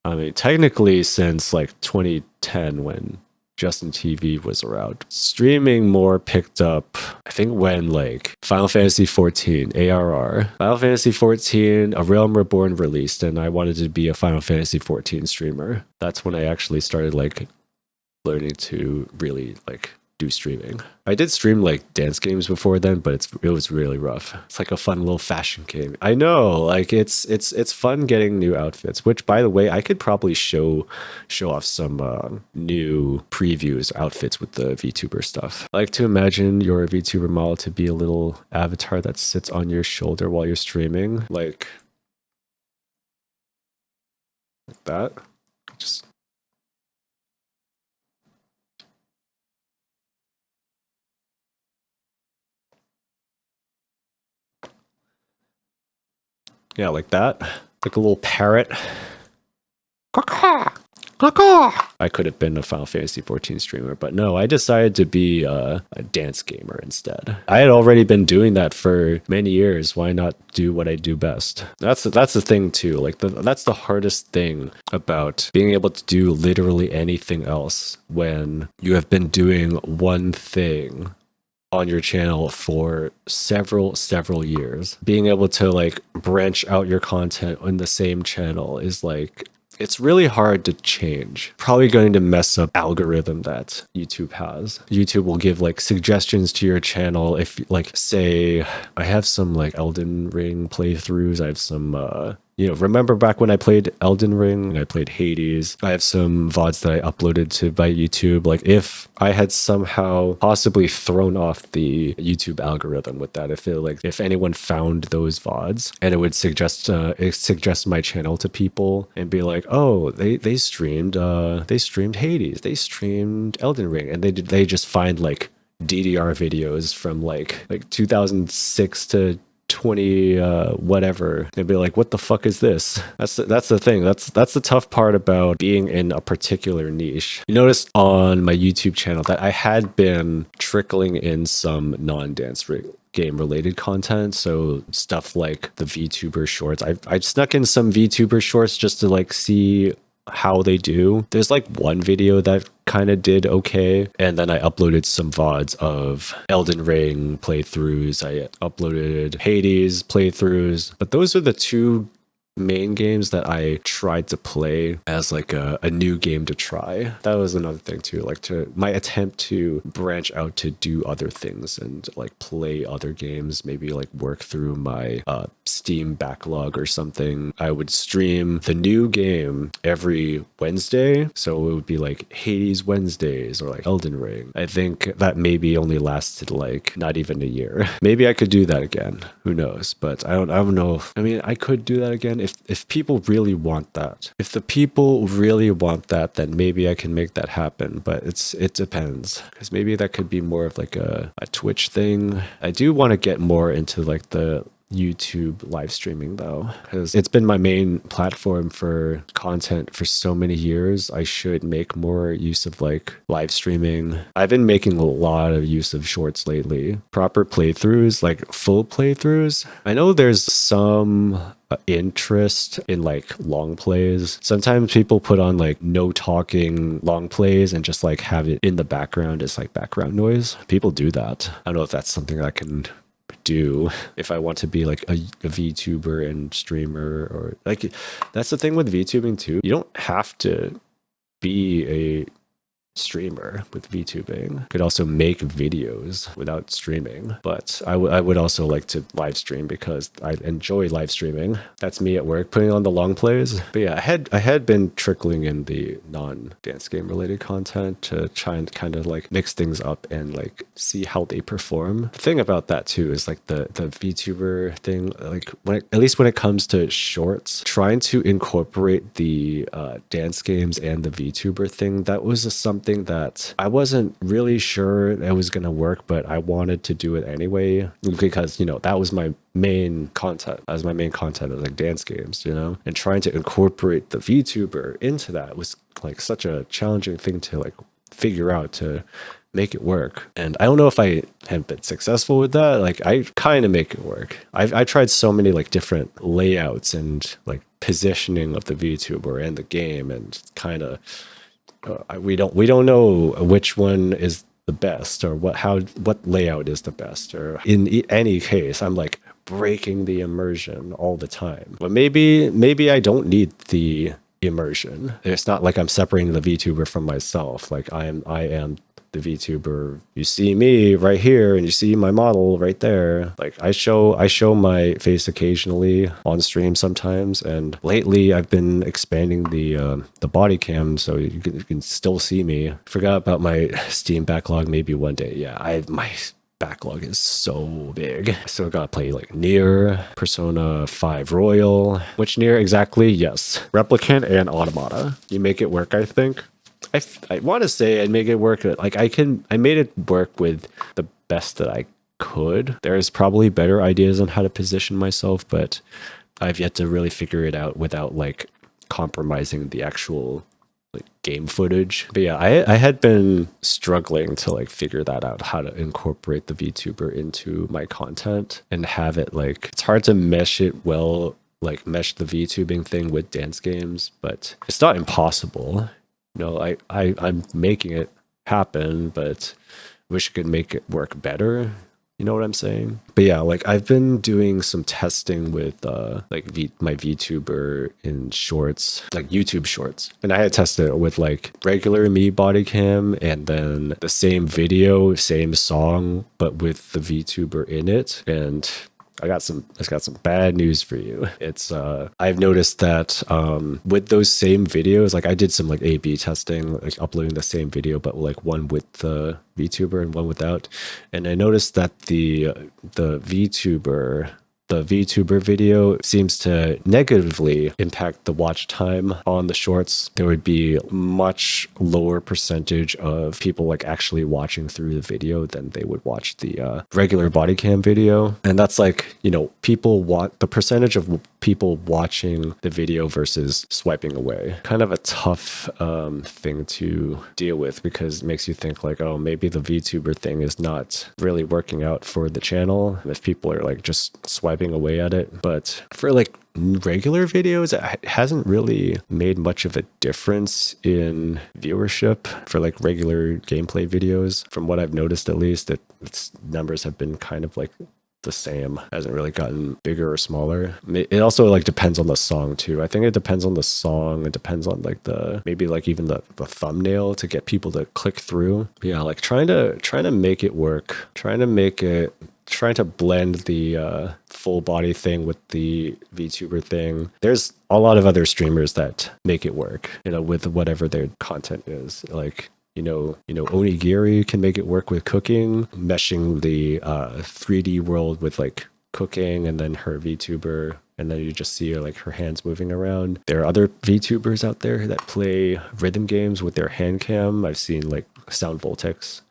S1: I mean, technically since like 2010 when Justin TV was around. Streaming more picked up, I think, when like Final Fantasy 14, ARR. Final Fantasy 14, A Realm Reborn released, and I wanted to be a Final Fantasy 14 streamer. That's when I actually started like learning to really like do streaming. I did stream like dance games before then, but it was really rough. It's like a fun little fashion game. I know, like it's fun getting new outfits, which by the way, I could probably show off some new previews outfits with the VTuber stuff. I like to imagine your VTuber model to be a little avatar that sits on your shoulder while you're streaming, like that. Just yeah, like that. Like a little parrot. Caw-caw. Caw-caw. I could have been a Final Fantasy 14 streamer, but no, I decided to be a dance gamer instead. I had already been doing that for many years. Why not do what I do best? That's the thing too. Like that's the hardest thing about being able to do literally anything else when you have been doing one thing on your channel for several years. Being able to like branch out your content on the same channel is like, it's really hard to change. Probably going to mess up algorithm that YouTube has. YouTube will give like suggestions to your channel if like, say I have some like Elden Ring playthroughs. I have some remember back when I played Elden Ring, I played Hades. I have some VODs that I uploaded to my YouTube. Like if I had somehow possibly thrown off the YouTube algorithm with that, if anyone found those VODs and it would suggest my channel to people and be like, oh, they streamed Hades, they streamed Elden Ring, and they just find like DDR videos from like 2006 to 20 whatever. They'd be like, what the fuck is this? That's the thing. That's the tough part about being in a particular niche. You noticed on my YouTube channel that I had been trickling in some non-dance game related content, so stuff like the VTuber shorts. I snuck in some VTuber shorts just to like see how they do. There's like one video that kind of did okay, and then I uploaded some VODs of Elden Ring playthroughs. I uploaded Hades playthroughs, but those are the two main games that I tried to play as like a new game to try. That was another thing too, like my attempt to branch out to do other things and like play other games, maybe like work through my Steam backlog or something. I would stream the new game every Wednesday, so it would be like Hades Wednesdays or like Elden Ring. I think that maybe only lasted like not even a year. Maybe I could do that again, who knows, but I don't know. I mean, I could do that again if people really want that. If the people really want that, then maybe I can make that happen, but it depends, because maybe that could be more of like a Twitch thing. I do want to get more into like the YouTube live streaming though, because it's been my main platform for content for so many years. I should make more use of like live streaming. I've been making a lot of use of shorts lately. Proper playthroughs, like full playthroughs. I know there's some interest in like long plays. Sometimes people put on like no talking long plays and just like have it in the background as like background noise. People do that. I don't know if that's something I can do if I want to be like a VTuber and streamer, or like that's the thing with VTubing too. You don't have to be a streamer with VTubing. You could also make videos without streaming, but I would also like to live stream because I enjoy live streaming. That's me at work putting on the long plays. But yeah, I had been trickling in the non-dance game related content to try and kind of like mix things up and like see how they perform. The thing about that too is like the VTuber thing, like at least when it comes to shorts, trying to incorporate the dance games and the VTuber thing, that was something that I wasn't really sure it was going to work, but I wanted to do it anyway because, that was my main content. As my main content is like dance games, and trying to incorporate the VTuber into that was like such a challenging thing to like figure out to make it work. And I don't know if I have been successful with that. Like I kind of make it work. I tried so many like different layouts and like positioning of the VTuber and the game, and kind of we don't know which one is the best or what layout is the best, or in any case I'm like breaking the immersion all the time. But maybe I don't need the immersion. It's not like I'm separating the VTuber from myself. Like I am the VTuber. You see me right here and you see my model right there. Like I show my face occasionally on stream sometimes, and lately I've been expanding the body cam so you can still see me. Forgot about my Steam backlog. Maybe one day. Yeah, my backlog is so big. I still gotta play like Nier, Persona 5 Royal. Which Nier exactly? Yes, Replicant and Automata. You make it work, I think. I want to say I'd make it work. Like I made it work with the best that I could. There's probably better ideas on how to position myself, but I've yet to really figure it out without like compromising the actual like game footage. But yeah, I had been struggling to like figure that out, how to incorporate the VTuber into my content and have it like, it's hard to mesh it well, like mesh the VTubing thing with dance games, but it's not impossible. You know, I'm making it happen, but wish I could make it work better. You know what I'm saying? But yeah, like I've been doing some testing with my VTuber in shorts, like YouTube shorts. And I had tested it with like regular me body cam and then the same video, same song, but with the VTuber in it. And I got some bad news for you. It's I've noticed that with those same videos, like I did some like A/B testing, like uploading the same video, but like one with the VTuber and one without. And I noticed that the VTuber video seems to negatively impact the watch time on the shorts. There would be much lower percentage of people like actually watching through the video than they would watch the regular body cam video. And that's like, you know, the percentage of people watching the video versus swiping away. Kind of a tough thing to deal with because it makes you think like, oh, maybe the VTuber thing is not really working out for the channel if people are like just swiping away at it. But for like regular videos, it hasn't really made much of a difference in viewership for like regular gameplay videos. From what I've noticed, at least, its numbers have been kind of like the same. Hasn't really gotten bigger or smaller. It also like depends on the song too. I think it depends on the song. It depends on like maybe like even the thumbnail to get people to click through. But yeah, like trying to make it work, trying to blend the full body thing with the VTuber thing. There's a lot of other streamers that make it work, you know, with whatever their content is. Like, you know, Onigiri can make it work with cooking, meshing the 3D world with like cooking and then her VTuber. And then you just see like her hands moving around. There are other VTubers out there that play rhythm games with their hand cam. I've seen like Sound Voltex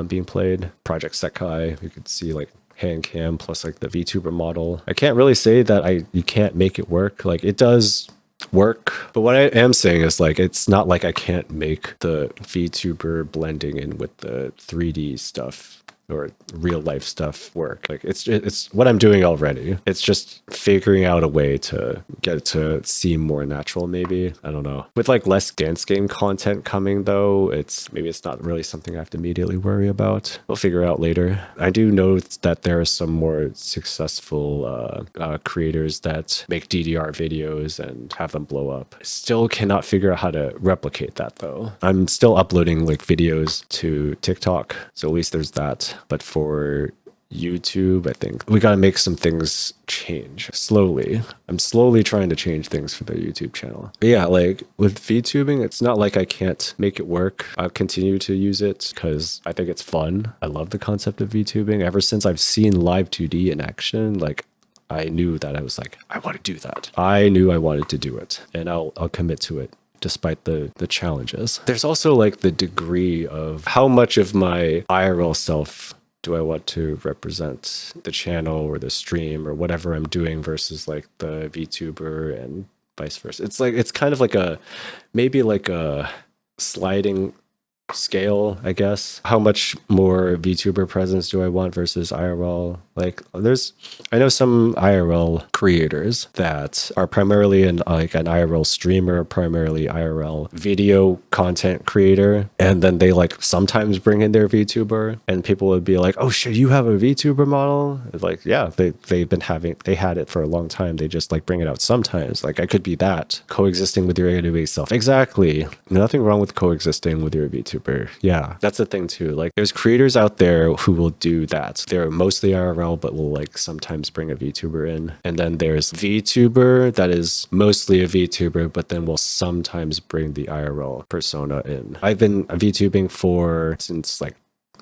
S1: being played. Project Sekai, you could see like hand cam plus like the VTuber model. I can't really say that you can't make it work. Like it does work, but what I am saying is like it's not like I can't make the VTuber blending in with the 3D stuff or real life stuff work. Like it's what I'm doing already. It's just figuring out a way to get it to seem more natural, maybe. I don't know. With like less dance game content coming though, maybe it's not really something I have to immediately worry about. We'll figure out later. I do know that there are some more successful creators that make DDR videos and have them blow up. Still cannot figure out how to replicate that though. I'm still uploading like videos to TikTok, so at least there's that. But for YouTube, I think we got to make some things change slowly. I'm slowly trying to change things for the YouTube channel. But yeah, like with VTubing, it's not like I can't make it work. I'll continue to use it because I think it's fun. I love the concept of VTubing. Ever since I've seen live 2D in action, like I knew that I was like, I want to do that. I knew I wanted to do it, and I'll commit to it despite the challenges. There's also like the degree of how much of my IRL self do I want to represent the channel or the stream or whatever I'm doing versus like the VTuber and vice versa. It's kind of like maybe like a sliding scale, I guess. How much more VTuber presence do I want versus IRL? Like I know some IRL creators that are primarily like an IRL streamer, primarily IRL video content creator, and then they like sometimes bring in their VTuber, and people would be like, "Oh shit, you have a VTuber model?" It's like, yeah, they had it for a long time. They just like bring it out sometimes. Like I could be that coexisting with your AWA self. Exactly. Nothing wrong with coexisting with your VTuber. Yeah, that's the thing too. Like there's creators out there who will do that. They're mostly IRL, but will like sometimes bring a VTuber in. And then there's VTuber that is mostly a VTuber, but then will sometimes bring the IRL persona in. I've been VTubing since like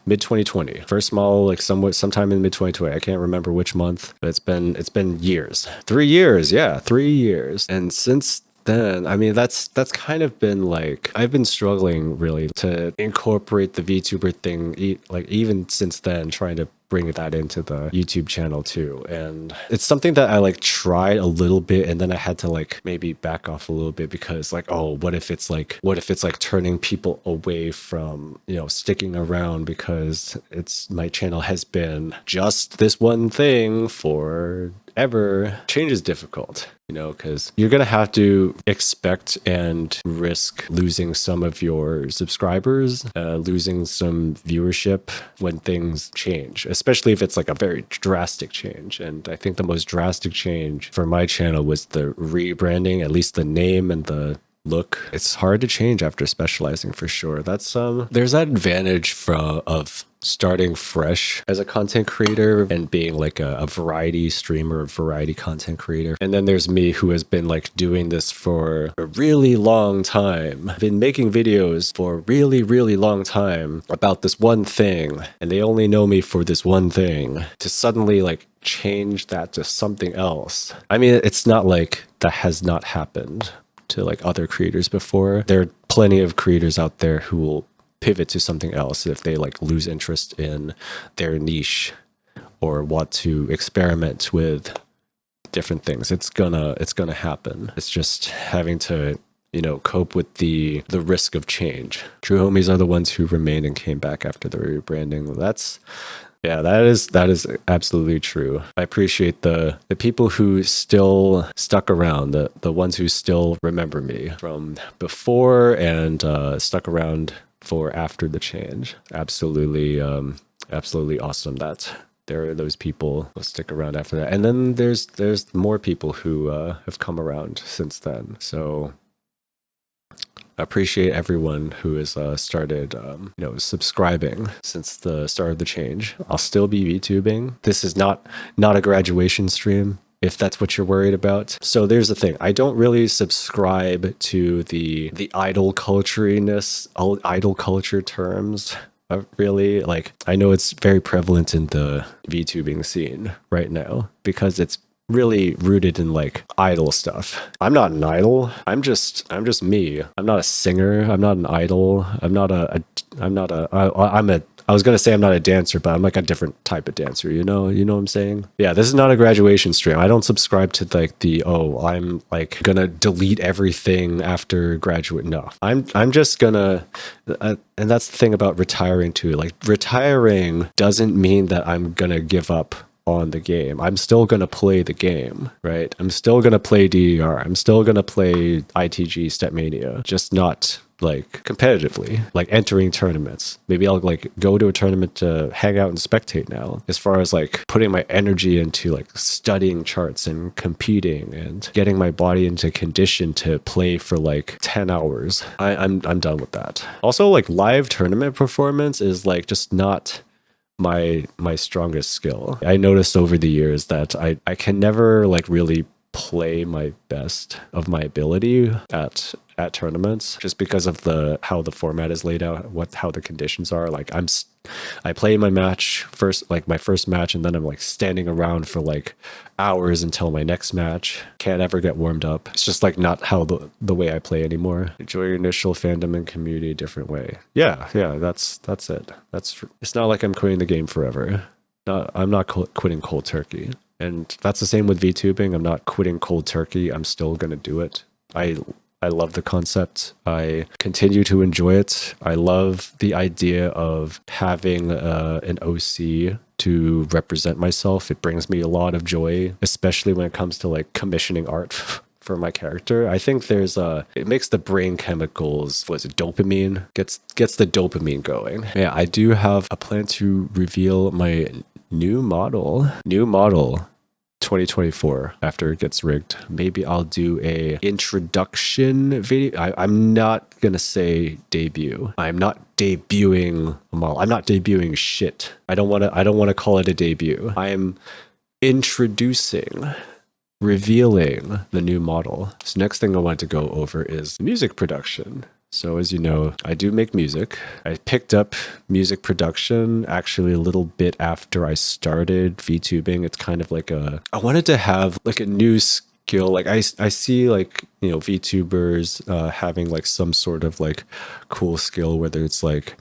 S1: mid 2020. First model like sometime in mid 2020. I can't remember which month, but it's been years. 3 years, yeah, 3 years. And since then, I mean, that's kind of been like, I've been struggling really to incorporate the VTuber thing, like even since then, trying to bring that into the YouTube channel too. And it's something that I like tried a little bit, and then I had to like maybe back off a little bit because like, oh, what if it's like turning people away from, you know, sticking around because my channel has been just this one thing for ever. Change is difficult, you know, because you're going to have to expect and risk losing some of your subscribers, losing some viewership when things change, especially if it's like a very drastic change. And I think the most drastic change for my channel was the rebranding, at least the name and the look. It's hard to change after specializing for sure. That's there's that advantage of starting fresh as a content creator and being like a variety streamer, a variety content creator. And then there's me, who has been like doing this for a really long time, been making videos for a really, really long time about this one thing, and they only know me for this one thing. To suddenly like change that to something else. I mean, it's not like that has not happened to like other creators before. There are plenty of creators out there who will pivot to something else if they like lose interest in their niche or want to experiment with different things. It's gonna happen. It's just having to, you know, cope with the risk of change. True homies are the ones who remained and came back after the rebranding. That is absolutely true. I appreciate the people who still stuck around, the ones who still remember me from before and stuck around for after the change. Absolutely awesome that there are those people who stick around after that. And then there's more people who have come around since then. So I appreciate everyone who has started, you know, subscribing since the start of the change. I'll still be VTubing. This is not a graduation stream, if that's what you're worried about. So there's the thing. I don't really subscribe to the idol culture-ness, idol culture terms. Really, like, I know it's very prevalent in the VTubing scene right now because it's really rooted in like idol stuff. I'm not an idol. I'm just me. I'm not a singer. I'm not an idol. I was gonna say I'm not a dancer, but I'm like a different type of dancer, you know what I'm saying? Yeah, this is not a graduation stream. I don't subscribe to like I'm like gonna delete everything after graduate. No, I'm just gonna, and that's the thing about retiring too. Like, retiring doesn't mean that I'm gonna give up on the game. I'm still going to play the game, right? I'm still going to play DDR. I'm still going to play ITG Stepmania, just not like competitively, like entering tournaments. Maybe I'll like go to a tournament to hang out and spectate now. As far as like putting my energy into like studying charts and competing and getting my body into condition to play for like 10 hours, I'm done with that. Also, like, live tournament performance is like just not my strongest skill. I noticed over the years that I can never like really play my best of my ability at tournaments, just because of how the format is laid out, how the conditions are. Like, I play my match first, like my first match, and then I'm like standing around for like hours until my next match. Can't ever get warmed up. It's just like not how the way I play anymore. Enjoy your initial fandom and community a different way. Yeah, that's it. It's not like I'm quitting the game forever. I'm not quitting cold turkey. And that's the same with VTubing. I'm not quitting cold turkey. I'm still gonna do it. I love the concept. I continue to enjoy it. I love the idea of having an OC to represent myself. It brings me a lot of joy, especially when it comes to like commissioning art for my character. I think it makes the brain chemicals, dopamine, gets the dopamine going. Yeah, I do have a plan to reveal my new model 2024 after it gets rigged. Maybe I'll do a introduction video. I'm not gonna say debut. I'm not debuting a model. I'm not debuting shit. I don't want to call it a debut. I'm introducing, revealing the new model. So next thing I want to go over is music production. So as you know, I do make music. I picked up music production actually a little bit after I started VTubing. It's kind of like I wanted to have like a new skill. Like I see like, you know, VTubers having like some sort of like cool skill, whether it's like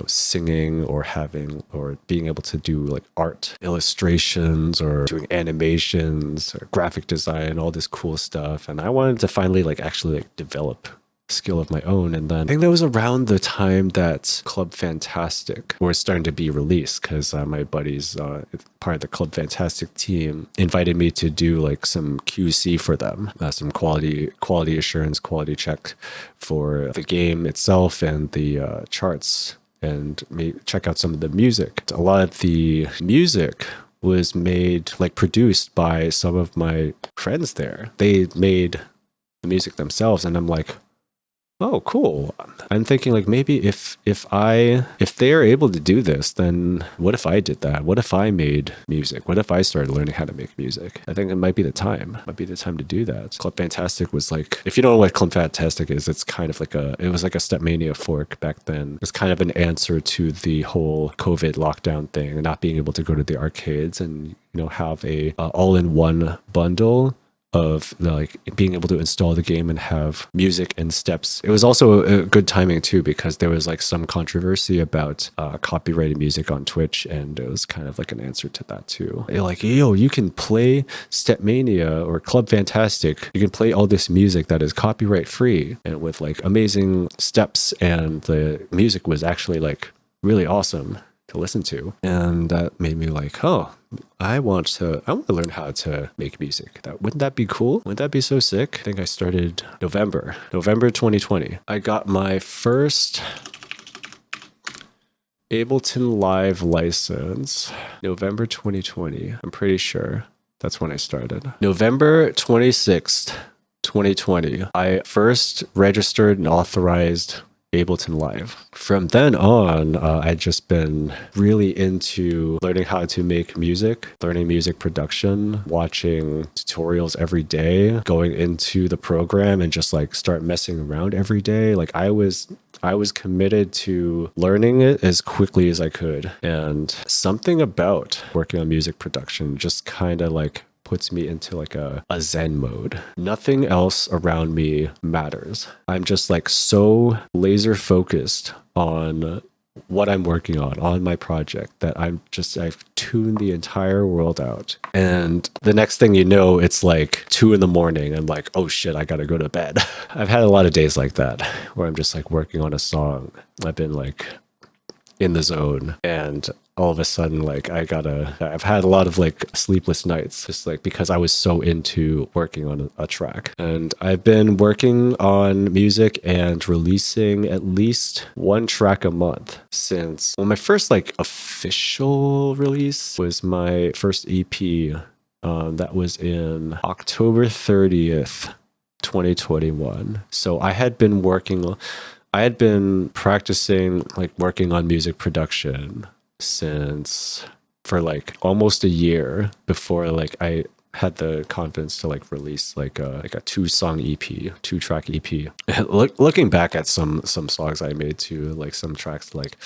S1: singing or having or being able to do like art illustrations or doing animations or graphic design, all this cool stuff. And I wanted to finally like actually like develop skill of my own. And then I think that was around the time that Club Fantastic was starting to be released, because my buddies, part of the Club Fantastic team, invited me to do like some QC for them, some quality assurance, quality check for the game itself and the charts, and check out some of the music. A lot of the music was made, like produced by some of my friends there. They made the music themselves, and I'm like, oh, cool. I'm thinking like maybe if they're able to do this, then what if I did that? What if I made music? What if I started learning how to make music? I think it might be the time. Might be the time to do that. Club Fantastic was like, if you don't know what Club Fantastic is, it's kind of like it was like a Stepmania fork back then. It's kind of an answer to the whole COVID lockdown thing and not being able to go to the arcades and have a all-in-one bundle of like being able to install the game and have music and steps. It was also a good timing too, because there was like some controversy about copyrighted music on Twitch, and it was kind of like an answer to that too. They're like, yo, you can play Stepmania or Club Fantastic, you can play all this music that is copyright free and with like amazing steps, and the music was actually like really awesome to listen to. And that made me like, oh, I want to learn how to make music. Wouldn't that be cool? Wouldn't that be so sick? I think I started November 2020. I got my first Ableton Live license November 2020. I'm pretty sure that's when I started. November 26th, 2020, I first registered and authorized Ableton Live. From then on, I'd just been really into learning how to make music, learning music production, watching tutorials every day, going into the program and just like start messing around every day. Like I was committed to learning it as quickly as I could. And something about working on music production just kind of like puts me into like a zen mode. Nothing else around me matters. I'm just like so laser focused on what I'm working on my project, that I've tuned the entire world out. And the next thing you know, it's like 2 a.m. and like, oh shit, I gotta go to bed. I've had a lot of days like that where I'm just like working on a song. I've been like in the zone, and all of a sudden, like I've had a lot of like sleepless nights, just like because I was so into working on a track. And I've been working on music and releasing at least 1 track a month since, well, my first like official release was my first EP. That was in October 30th, 2021. So I had been practicing like working on music production for like almost a year before like I had the confidence to like release like a 2-song EP, 2-track EP. Looking back at some songs I made too, like some tracks, like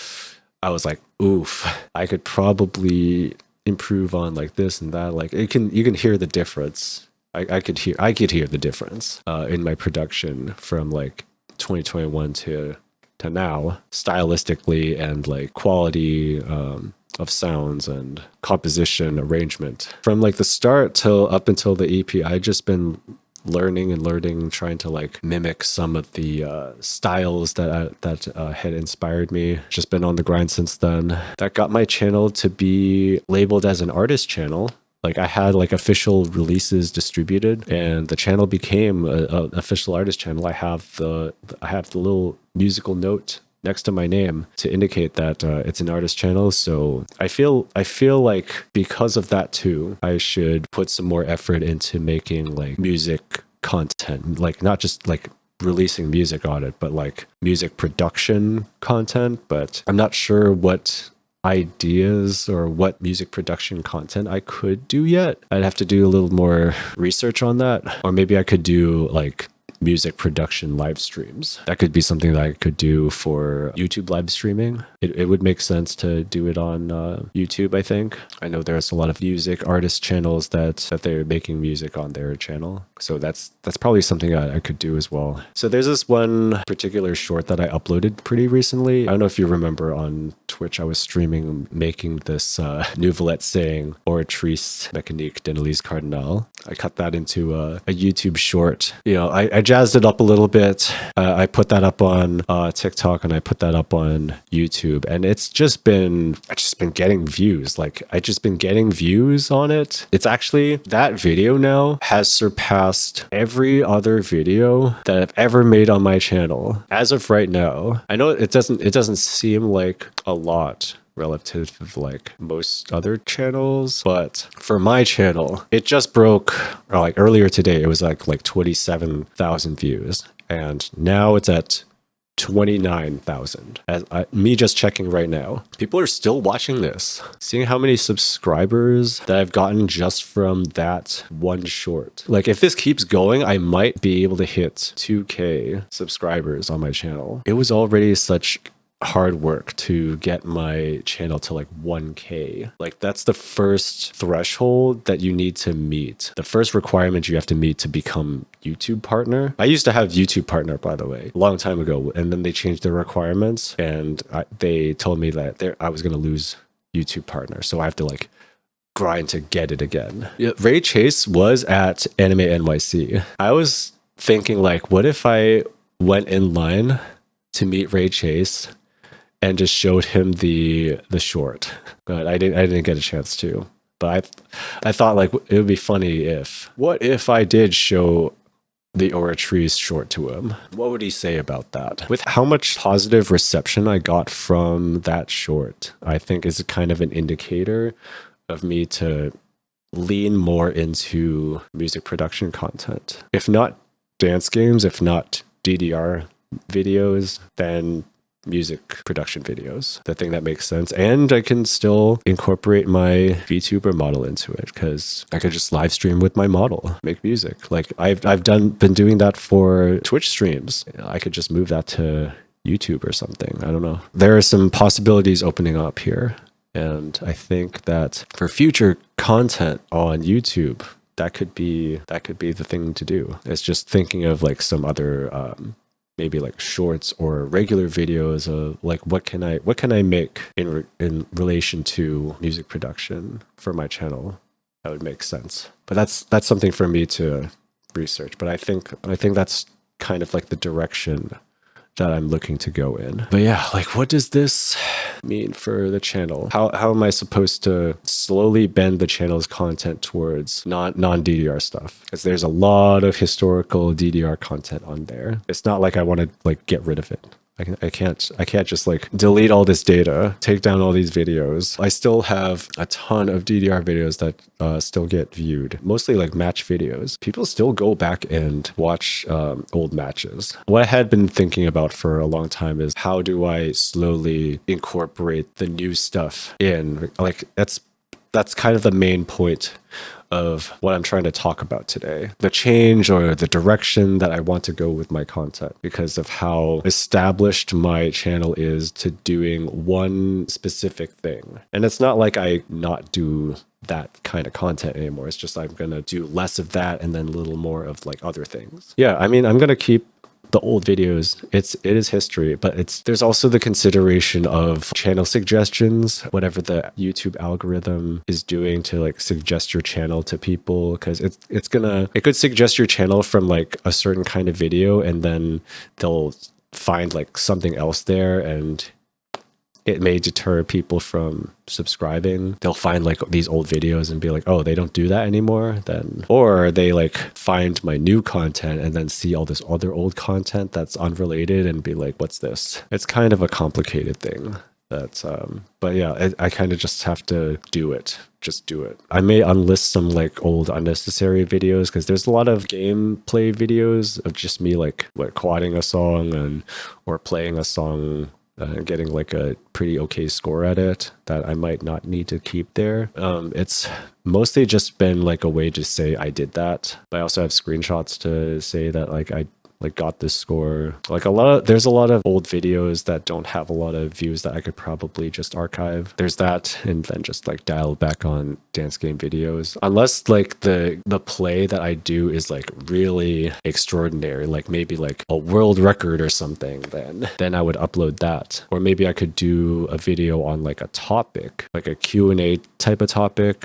S1: I was like, oof, I could probably improve on like this and that. Like you can hear the difference. I could hear the difference in my production from like 2021 to now, stylistically and like quality of sounds and composition, arrangement. From like the start till up until the EP, I just been learning, trying to like mimic some of the styles that had inspired me. Just been on the grind since then. That got my channel to be labeled as an artist channel. Like I had like official releases distributed, and the channel became a official artist channel. I have the little musical note next to my name to indicate that it's an artist channel. So I feel like because of that too, I should put some more effort into making like music content, like not just like releasing music on it, but like music production content. But I'm not sure what ideas or what music production content I could do yet. I'd have to do a little more research on that, or maybe I could do like music production live streams. That could be something that I could do for YouTube live streaming. It would make sense to do it on YouTube, I think. I know there's a lot of music artist channels that they're making music on their channel. So that's probably something I could do as well. So there's this one particular short that I uploaded pretty recently. I don't know if you remember on Twitch, I was streaming making this novelette saying Oratrice Mécanique d'Annelise Cardinal. I cut that into a YouTube short. You know, I jazzed it up a little bit. I put that up on TikTok and I put that up on YouTube, and I've just been getting views. Like I just been getting views on it. It's actually, that video now has surpassed every other video that I've ever made on my channel as of right now. I know it doesn't seem like a lot relative to like most other channels, but for my channel, it just broke, or like earlier today, it was like 27,000 views, and now it's at 29,000. Me just checking right now. People are still watching this. Seeing how many subscribers that I've gotten just from that one short. Like if this keeps going, I might be able to hit 2K subscribers on my channel. It was already such hard work to get my channel to like 1K. Like that's the first threshold that you need to meet. The first requirement you have to meet to become YouTube partner. I used to have YouTube partner, by the way, a long time ago, and then they changed the requirements, and they told me that I was going to lose YouTube partner. So I have to like grind to get it again. Yeah, Ray Chase was at Anime NYC. I was thinking like, what if I went in line to meet Ray Chase and just showed him the short, but I didn't get a chance to. But I thought like it would be funny what if I did show the Oratrice short to him? What would he say about that? With how much positive reception I got from that short, I think is kind of an indicator of me to lean more into music production content. If not dance games, if not DDR videos, then music production videos, the thing that makes sense. And I can still incorporate my VTuber model into it, because I could just live stream with my model, make music. Like I've been doing that for Twitch streams. I could just move that to YouTube or something. I don't know. There are some possibilities opening up here, and I think that for future content on YouTube, that could be the thing to do. It's just thinking of like some other maybe like shorts or regular videos of like what can I make in relation to music production for my channel that would make sense. But that's something for me to research. But I think that's kind of like the direction that I'm looking to go in. But yeah, like what does this mean for the channel? How am I supposed to slowly bend the channel's content towards non-DDR stuff? Because there's a lot of historical DDR content on there. It's not like I want to like get rid of it. I can't just like delete all this data, take down all these videos. I still have a ton of DDR videos that still get viewed, mostly like match videos. People still go back and watch old matches. What I had been thinking about for a long time is how do I slowly incorporate the new stuff in? Like that's kind of the main point of what I'm trying to talk about today. The change or the direction that I want to go with my content because of how established my channel is to doing one specific thing. And it's not like I not do that kind of content anymore. It's just I'm going to do less of that and then a little more of like other things. Yeah, I mean, I'm going to keep the old videos. It is history, but there's also the consideration of channel suggestions, whatever the YouTube algorithm is doing to like suggest your channel to people, because it could suggest your channel from like a certain kind of video, and then they'll find like something else there, and it may deter people from subscribing. They'll find like these old videos and be like, oh, they don't do that anymore then. Or they like find my new content and then see all this other old content that's unrelated and be like, what's this? It's kind of a complicated thing. But yeah, I kind of just have to do it. Just do it. I may unlist some like old unnecessary videos because there's a lot of gameplay videos of just me like quadding a song or playing a song, getting like a pretty okay score at it that I might not need to keep there. It's mostly just been like a way to say I did that. But I also have screenshots to say that like like got this score. Like there's a lot of old videos that don't have a lot of views that I could probably just archive. There's that, and then just like dial back on dance game videos. Unless like the play that I do is like really extraordinary, like maybe like a world record or something, then I would upload that. Or maybe I could do a video on like a topic, like a Q&A type of topic.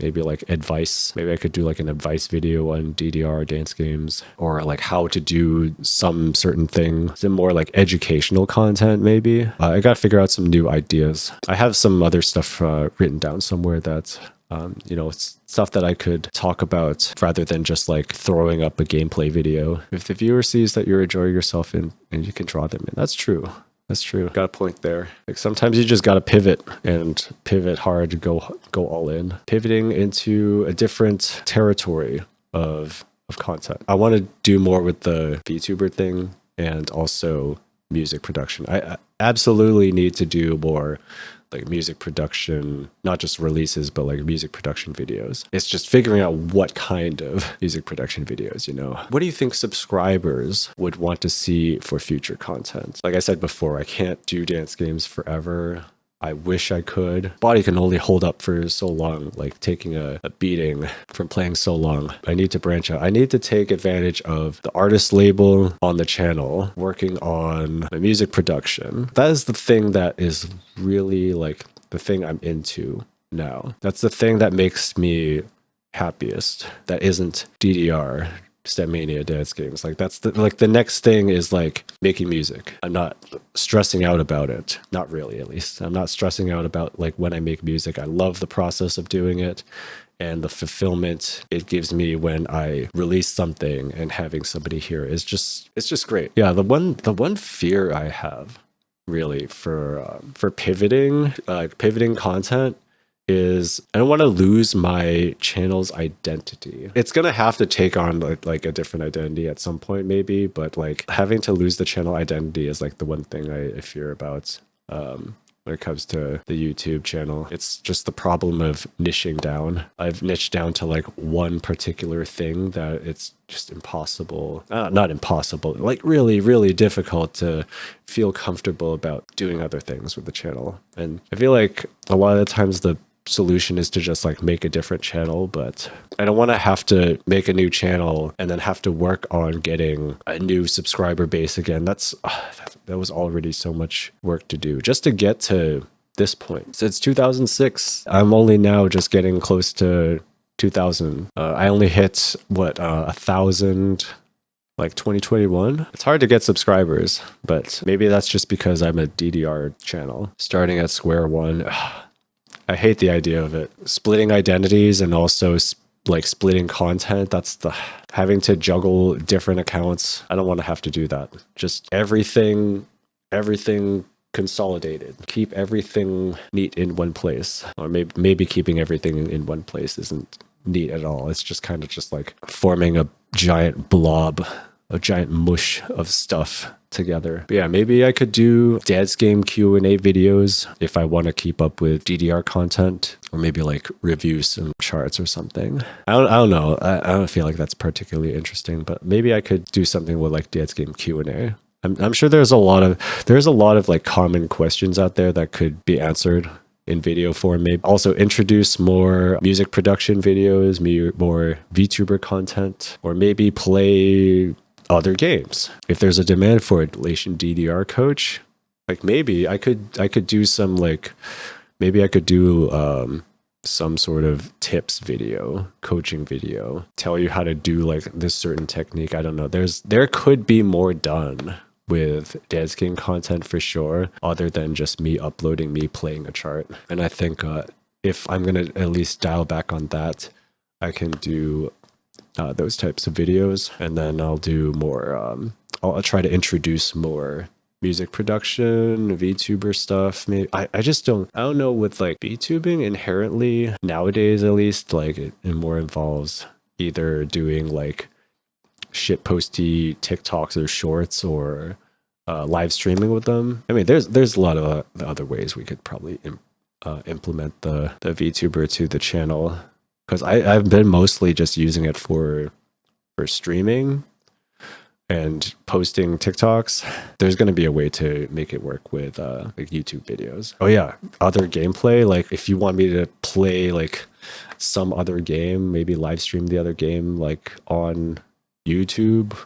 S1: Maybe like advice. Maybe I could do like an advice video on DDR dance games, or like how to do some certain thing. Some more like educational content, maybe. I gotta figure out some new ideas. I have some other stuff written down somewhere that you know, it's stuff that I could talk about rather than just like throwing up a gameplay video. If the viewer sees that you're enjoying yourself and you can draw them in, that's true. That's true. Got a point there. Like sometimes you just got to pivot and pivot hard to go all in. Pivoting into a different territory of content. I want to do more with the VTuber thing and also music production. I absolutely need to do more like music production, not just releases, but like music production videos. It's just figuring out what kind of music production videos, you know. What do you think subscribers would want to see for future content? Like I said before, I can't do dance games forever. I wish I could. Body can only hold up for so long, like taking a beating from playing so long. I need to branch out. I need to take advantage of the artist label on the channel, working on my music production. That is the thing that is really like the thing I'm into now. That's the thing that makes me happiest. That isn't DDR. StemMania dance games. Like that's the next thing is like making music. I'm not stressing out about it. Not really, at least. I'm not stressing out about like when I make music. I love the process of doing it and the fulfillment it gives me when I release something and having somebody hear it's just great. Yeah, the one fear I have really for pivoting content is I don't want to lose my channel's identity. It's gonna have to take on like a different identity at some point maybe, but like having to lose the channel identity is like the one thing I fear about when it comes to the YouTube channel. It's just the problem of niching down. I've niched down to like one particular thing that it's just impossible, not impossible, like really, really difficult to feel comfortable about doing other things with the channel. And I feel like a lot of the times the solution is to just like make a different channel, but I don't want to have to make a new channel and then have to work on getting a new subscriber base again. That was already so much work to do just to get to this point. Since 2006, I'm only now just getting close to 2000. I only hit 1,000 like 2021. It's hard to get subscribers, but maybe that's just because I'm a DDR channel starting at square one. I hate the idea of it. Splitting identities and also like splitting content. That's the having to juggle different accounts. I don't want to have to do that. Just everything consolidated. Keep everything neat in one place. Or maybe keeping everything in one place isn't neat at all. It's just kind of just like forming a giant blob, a giant mush of stuff together. But yeah, maybe I could do dance game Q&A videos if I want to keep up with DDR content, or maybe like review some charts or something. I don't know. I don't feel like that's particularly interesting, but maybe I could do something with like dance game Q&A. I'm sure there's a lot of like common questions out there that could be answered in video form. Maybe also introduce more music production videos, more VTuber content, or maybe play other games. If there's a demand for it, LEISHEN DDR coach, like maybe I could do some like, maybe I could do some sort of tips video, coaching video, tell you how to do like this certain technique. I don't know. There could be more done with dance game content for sure, other than just me uploading me playing a chart. And I think if I'm gonna at least dial back on that, I can do those types of videos, and then I'll do more. I'll try to introduce more music production, VTuber stuff. Maybe I don't know, with like VTubing inherently nowadays, at least, like it more involves either doing like shit posty TikToks or shorts, or live streaming with them. I mean, there's a lot of other ways we could probably implement the VTuber to the channel, because I've been mostly just using it for streaming. and posting TikToks, there's going to be a way to make it work with like YouTube videos. Oh yeah, other gameplay. Like if you want me to play like some other game, maybe live stream the other game like on YouTube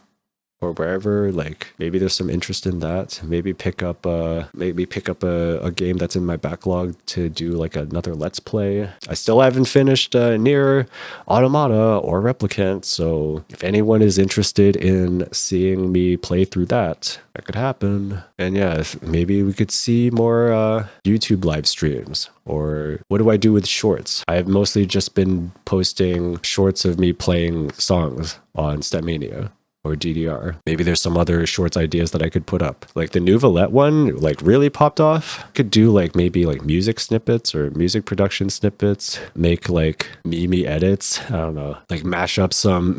S1: or wherever, like maybe there's some interest in that. Maybe pick up a game that's in my backlog to do like another let's play. I still haven't finished Nier Automata or Replicant, so if anyone is interested in seeing me play through that could happen. And yeah, maybe we could see more YouTube live streams. Or what do I do with shorts? I have mostly just been posting shorts of me playing songs on Stepmania or DDR. Maybe there's some other shorts ideas that I could put up. Like the Nouvellette one, like really popped off. Could do like maybe like music snippets or music production snippets. Make like meme edits. I don't know. Like mash up some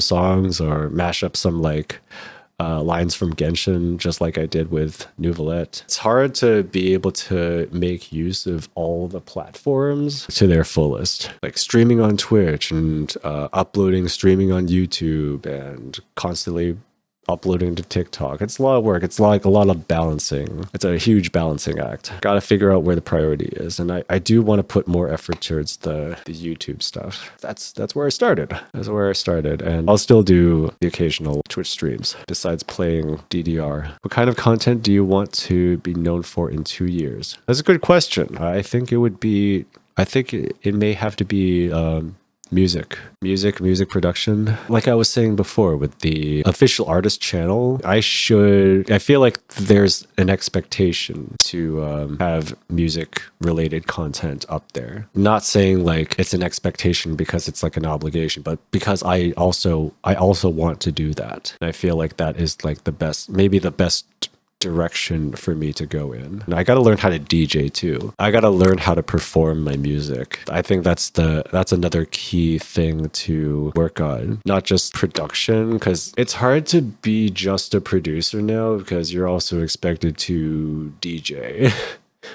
S1: songs or mash up some like lines from Genshin, just like I did with Nouvellette. It's hard to be able to make use of all the platforms to their fullest. Like streaming on Twitch and streaming on YouTube and constantly uploading to TikTok. It's a lot of work. It's like a lot of balancing. It's a huge balancing act. Got to figure out where the priority is. And I do want to put more effort towards the YouTube stuff. That's where I started. That's where I started. And I'll still do the occasional Twitch streams besides playing DDR. What kind of content do you want to be known for in 2 years? That's a good question. I think it may have to be music production. Like I was saying before with the official artist channel, I feel like there's an expectation to have music related content up there. Not saying like it's an expectation because it's like an obligation, but because I also want to do that. And I feel like that is like maybe the best direction for me to go in. And I got to learn how to DJ too. I got to learn how to perform my music. I think that's another key thing to work on. Not just production, because it's hard to be just a producer now because you're also expected to DJ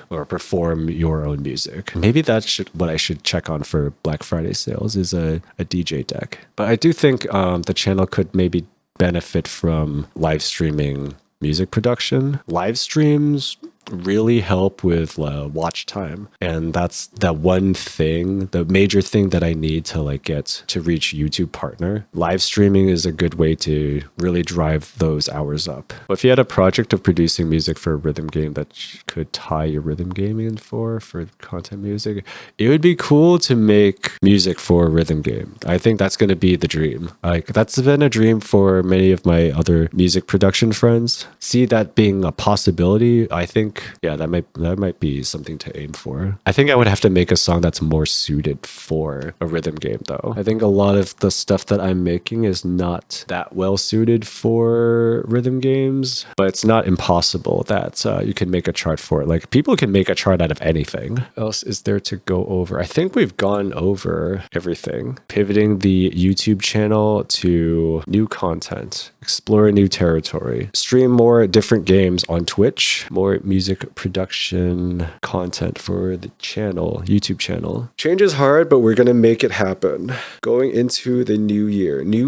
S1: or perform your own music. Maybe that's what I should check on for Black Friday sales is a DJ deck. But I do think the channel could maybe benefit from live streaming music production. Live streams really help with watch time, and that's that one thing, the major thing that I need to like get to reach YouTube partner. Live streaming is a good way to really drive those hours up. But if you had a project of producing music for a rhythm game that could tie your rhythm game in for content music, it would be cool to make music for a rhythm game. I think that's going to be the dream. Like that's been a dream for many of my other music production friends. See that being a possibility. I think yeah, that might be something to aim for. I think I would have to make a song that's more suited for a rhythm game though. I think a lot of the stuff that I'm making is not that well suited for rhythm games, but it's not impossible that you can make a chart for it. Like people can make a chart out of anything. What else is there to go over? I think we've gone over everything. Pivoting the YouTube channel to new content, explore a new territory, stream more different games on Twitch, more music production content for the channel, YouTube channel. Change is hard, but we're gonna make it happen. Going into the new year, new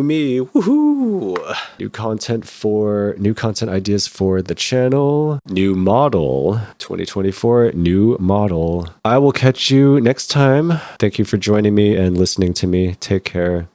S1: me, woohoo! New content ideas for the channel, new model, 2024, new model. I will catch you next time. Thank you for joining me and listening to me. Take care.